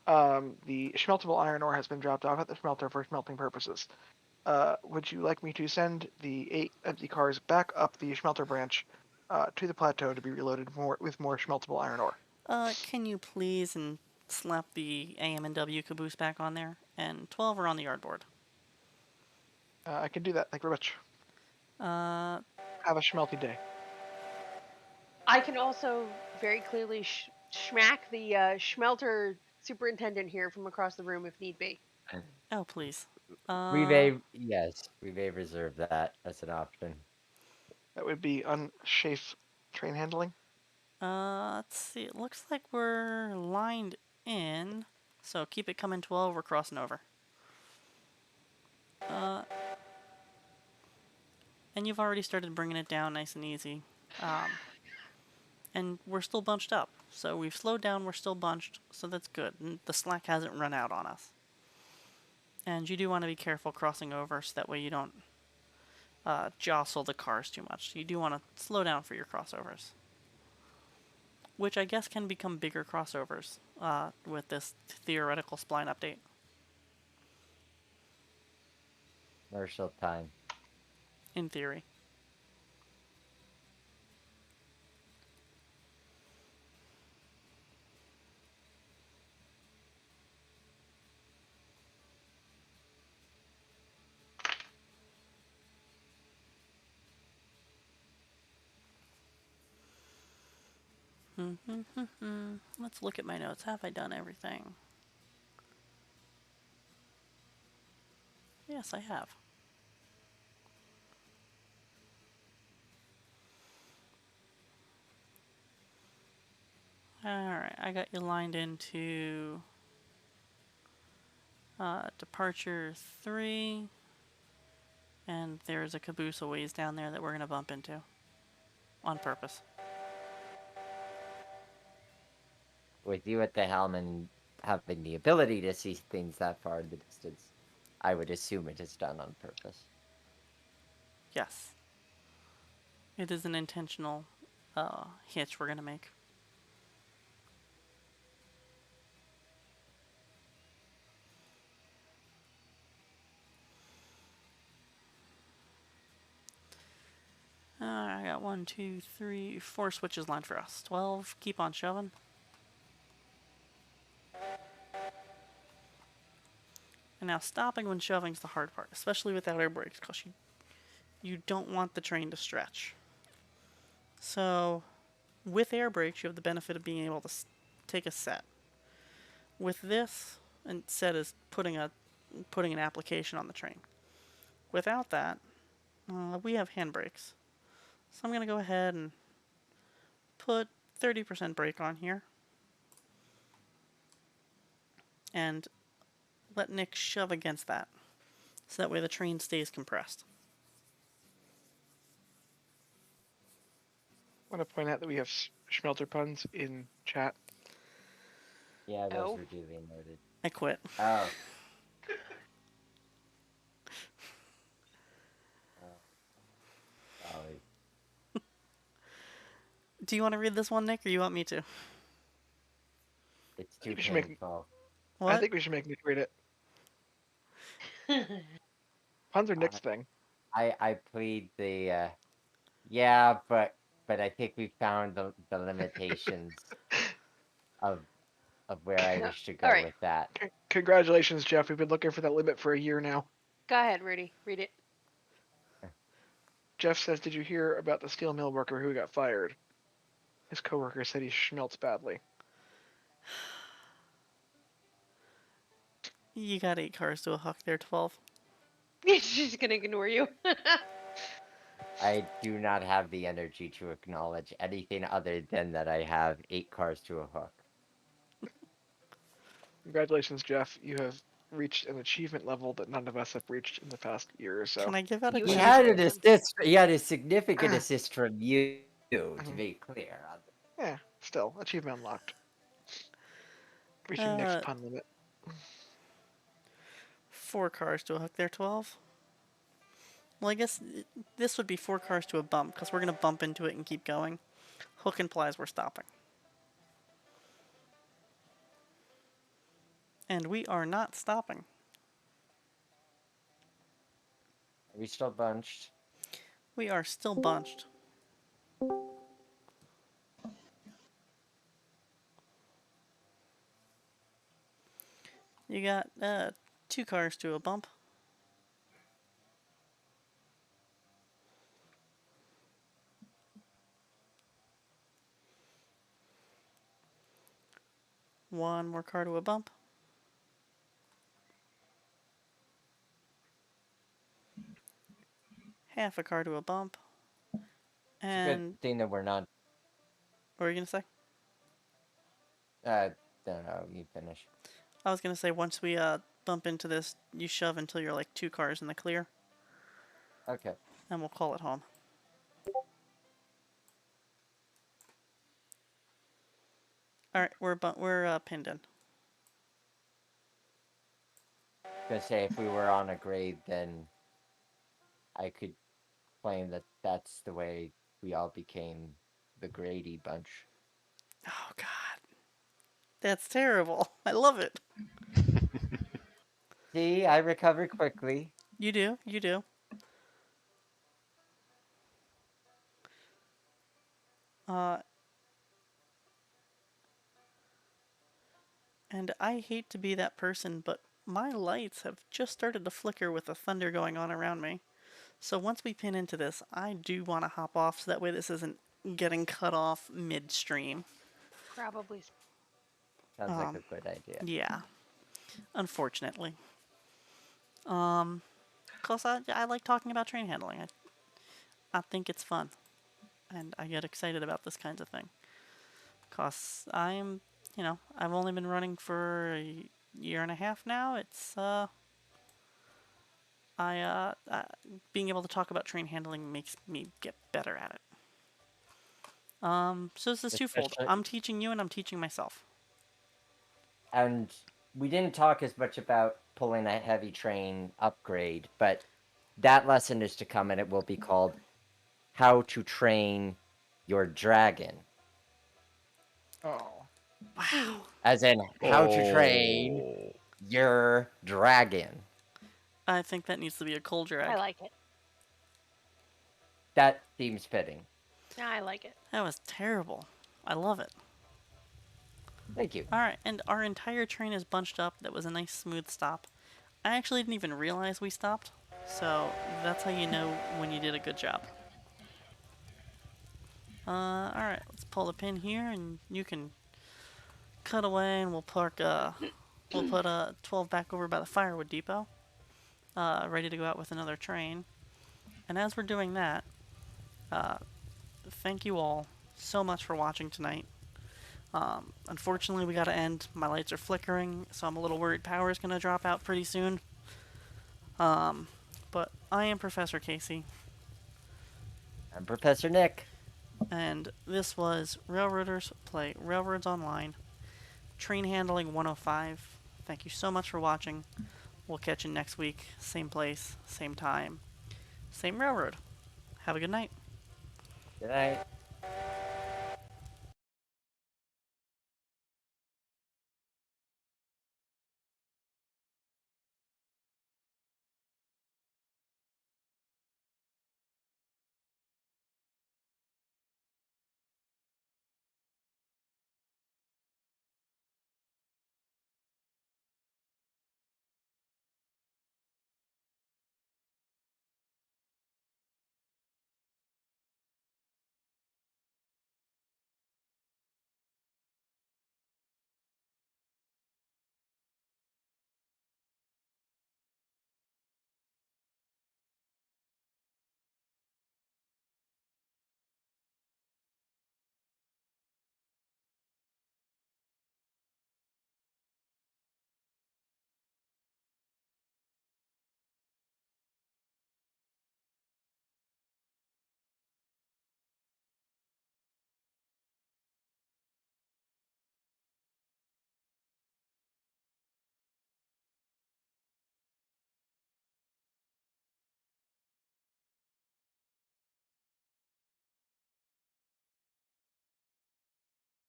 The schmeltable iron ore has been dropped off at the smelter for smelting purposes. Would you like me to send the 8 empty cars back up the Schmelter branch to the plateau to be reloaded with more schmeltable iron ore?
Can you please and slap the AM&W caboose back on there? And 12 are on the yardboard.
I can do that. Thank you very much.
Uh,
Have a schmelty day.
I can also very clearly smack the Schmelter superintendent here from across the room if need be.
oh, please.
We may, yes, we may reserve that as an option.
That would be unsafe train handling.
Let's see. It looks like we're lined in. So keep it coming 12. We're crossing over. And you've already started bringing it down nice and easy. And we're still bunched up. So we've slowed down. We're still bunched. So that's good. And the slack hasn't run out on us. And you do want to be careful crossing over so that way you don't jostle the cars too much. You do want to slow down for your crossovers. Which I guess can become bigger crossovers with this theoretical spline update.
Commercial time.
In theory. Let's look at my notes. Have I done everything? Yes, I have. Alright, I got you lined into departure 3. And there's a caboose a ways down there that we're going to bump into. On purpose.
With you at the helm and having the ability to see things that far in the distance, I would assume it is done on purpose.
Yes. It is an intentional hitch we're going to make. I got 1, 2, 3, 4 switches lined for us. 12, keep on shoving. And now stopping when shoving is the hard part, especially without air brakes, because you don't want the train to stretch. So, with air brakes, you have the benefit of being able to take a set. With this, and set is putting an application on the train. Without that, we have hand brakes. So I'm going to go ahead and put 30% brake on here. And let Nick shove against that. So that way the train stays compressed.
I want to point out that we have schmelter puns in chat.
Yeah, those
Oh.
were duly noted.
I quit.
Oh. Golly.
Do you want to read this one, Nick, or you want me to?
It's too
We should make-
painful.
What?
I think we should make Nick read it. Puns are Nick's thing.
I plead the yeah, but I think we found the limitations of where I wish to go
All right.
with that.
Congratulations, Jeff. We've been looking for that limit for a year now.
Go ahead, Rudy. Read it.
Jeff says, "Did you hear about the steel mill worker who got fired? His coworker said he schmelts badly."
You got 8 cars to a huck there, 12.
She's gonna ignore you.
I do not have the energy to acknowledge anything other than that I have 8 cars to a hook.
Congratulations, Jeff. You have reached an achievement level that none of us have reached in the past year or
Can
so.
I give out a
You
He
have
had
toast?
an
risen.
assist. He had a significant assist from you, to
Mhm.
be clear.
Yeah, still, achievement unlocked. Reaching next
Uh,
pun limit.
4 cars to a hook there, 12. Well, I guess this would be 4 cars to a bump, because we're going to bump into it and keep going. Hook implies we're stopping. And we are not stopping.
Are we still bunched?
We are still bunched. You got 2 cars to a bump. One more car to a bump. Half a car to a bump.
It's a good
And
thing that we're not.
what were you going to say?
Don't know. You finish.
I was going to say once we bump into this, you shove until you're like 2 cars in the clear,
Okay.
and we'll call it home. All right, we're pinned in.
Gonna say if we were on a grade, then I could claim that that's the way we all became the Grady bunch.
Oh God, that's terrible. I love it.
See, I recover quickly.
You do, you do. Uh, and I hate to be that person, but my lights have just started to flicker with the thunder going on around me. So once we pin into this, I do want to hop off so that way this isn't getting cut off midstream.
Probably.
Sounds like
Um,
a good idea.
yeah, unfortunately. Cause I like talking about train handling. I think it's fun, and I get excited about this kinds of thing. Cause I've only been running for a year and a half now. It's being able to talk about train handling makes me get better at it. So this is twofold.
Especially,
I'm teaching you and I'm teaching myself.
and we didn't talk as much about pulling a heavy train upgrade, but that lesson is to come, and it will be called "How to Train Your Dragon,"
Oh.
Wow.
as in how to train
Oh.
your dragon.
I think that needs to be a cold
I
drag.
like it.
That seems fitting.
I like it.
That was terrible. I love it.
Thank you.
Alright, and our entire train is bunched up. That was a nice smooth stop. I actually didn't even realize we stopped. So that's how you know when you did a good job. Alright, let's pull the pin here and you can cut away and we'll put a 12 back over by the firewood depot. Ready to go out with another train. And as we're doing that, thank you all so much for watching tonight. Unfortunately, we gotta end. My lights are flickering, so I'm a little worried power is gonna drop out pretty soon. But I am Professor Casey,
I'm Professor Nick.
and this was Railroaders Play Railroads Online, Train Handling 105. Thank you so much for watching. We'll catch you next week, same place, same time, same railroad. Have a good night.
Good night.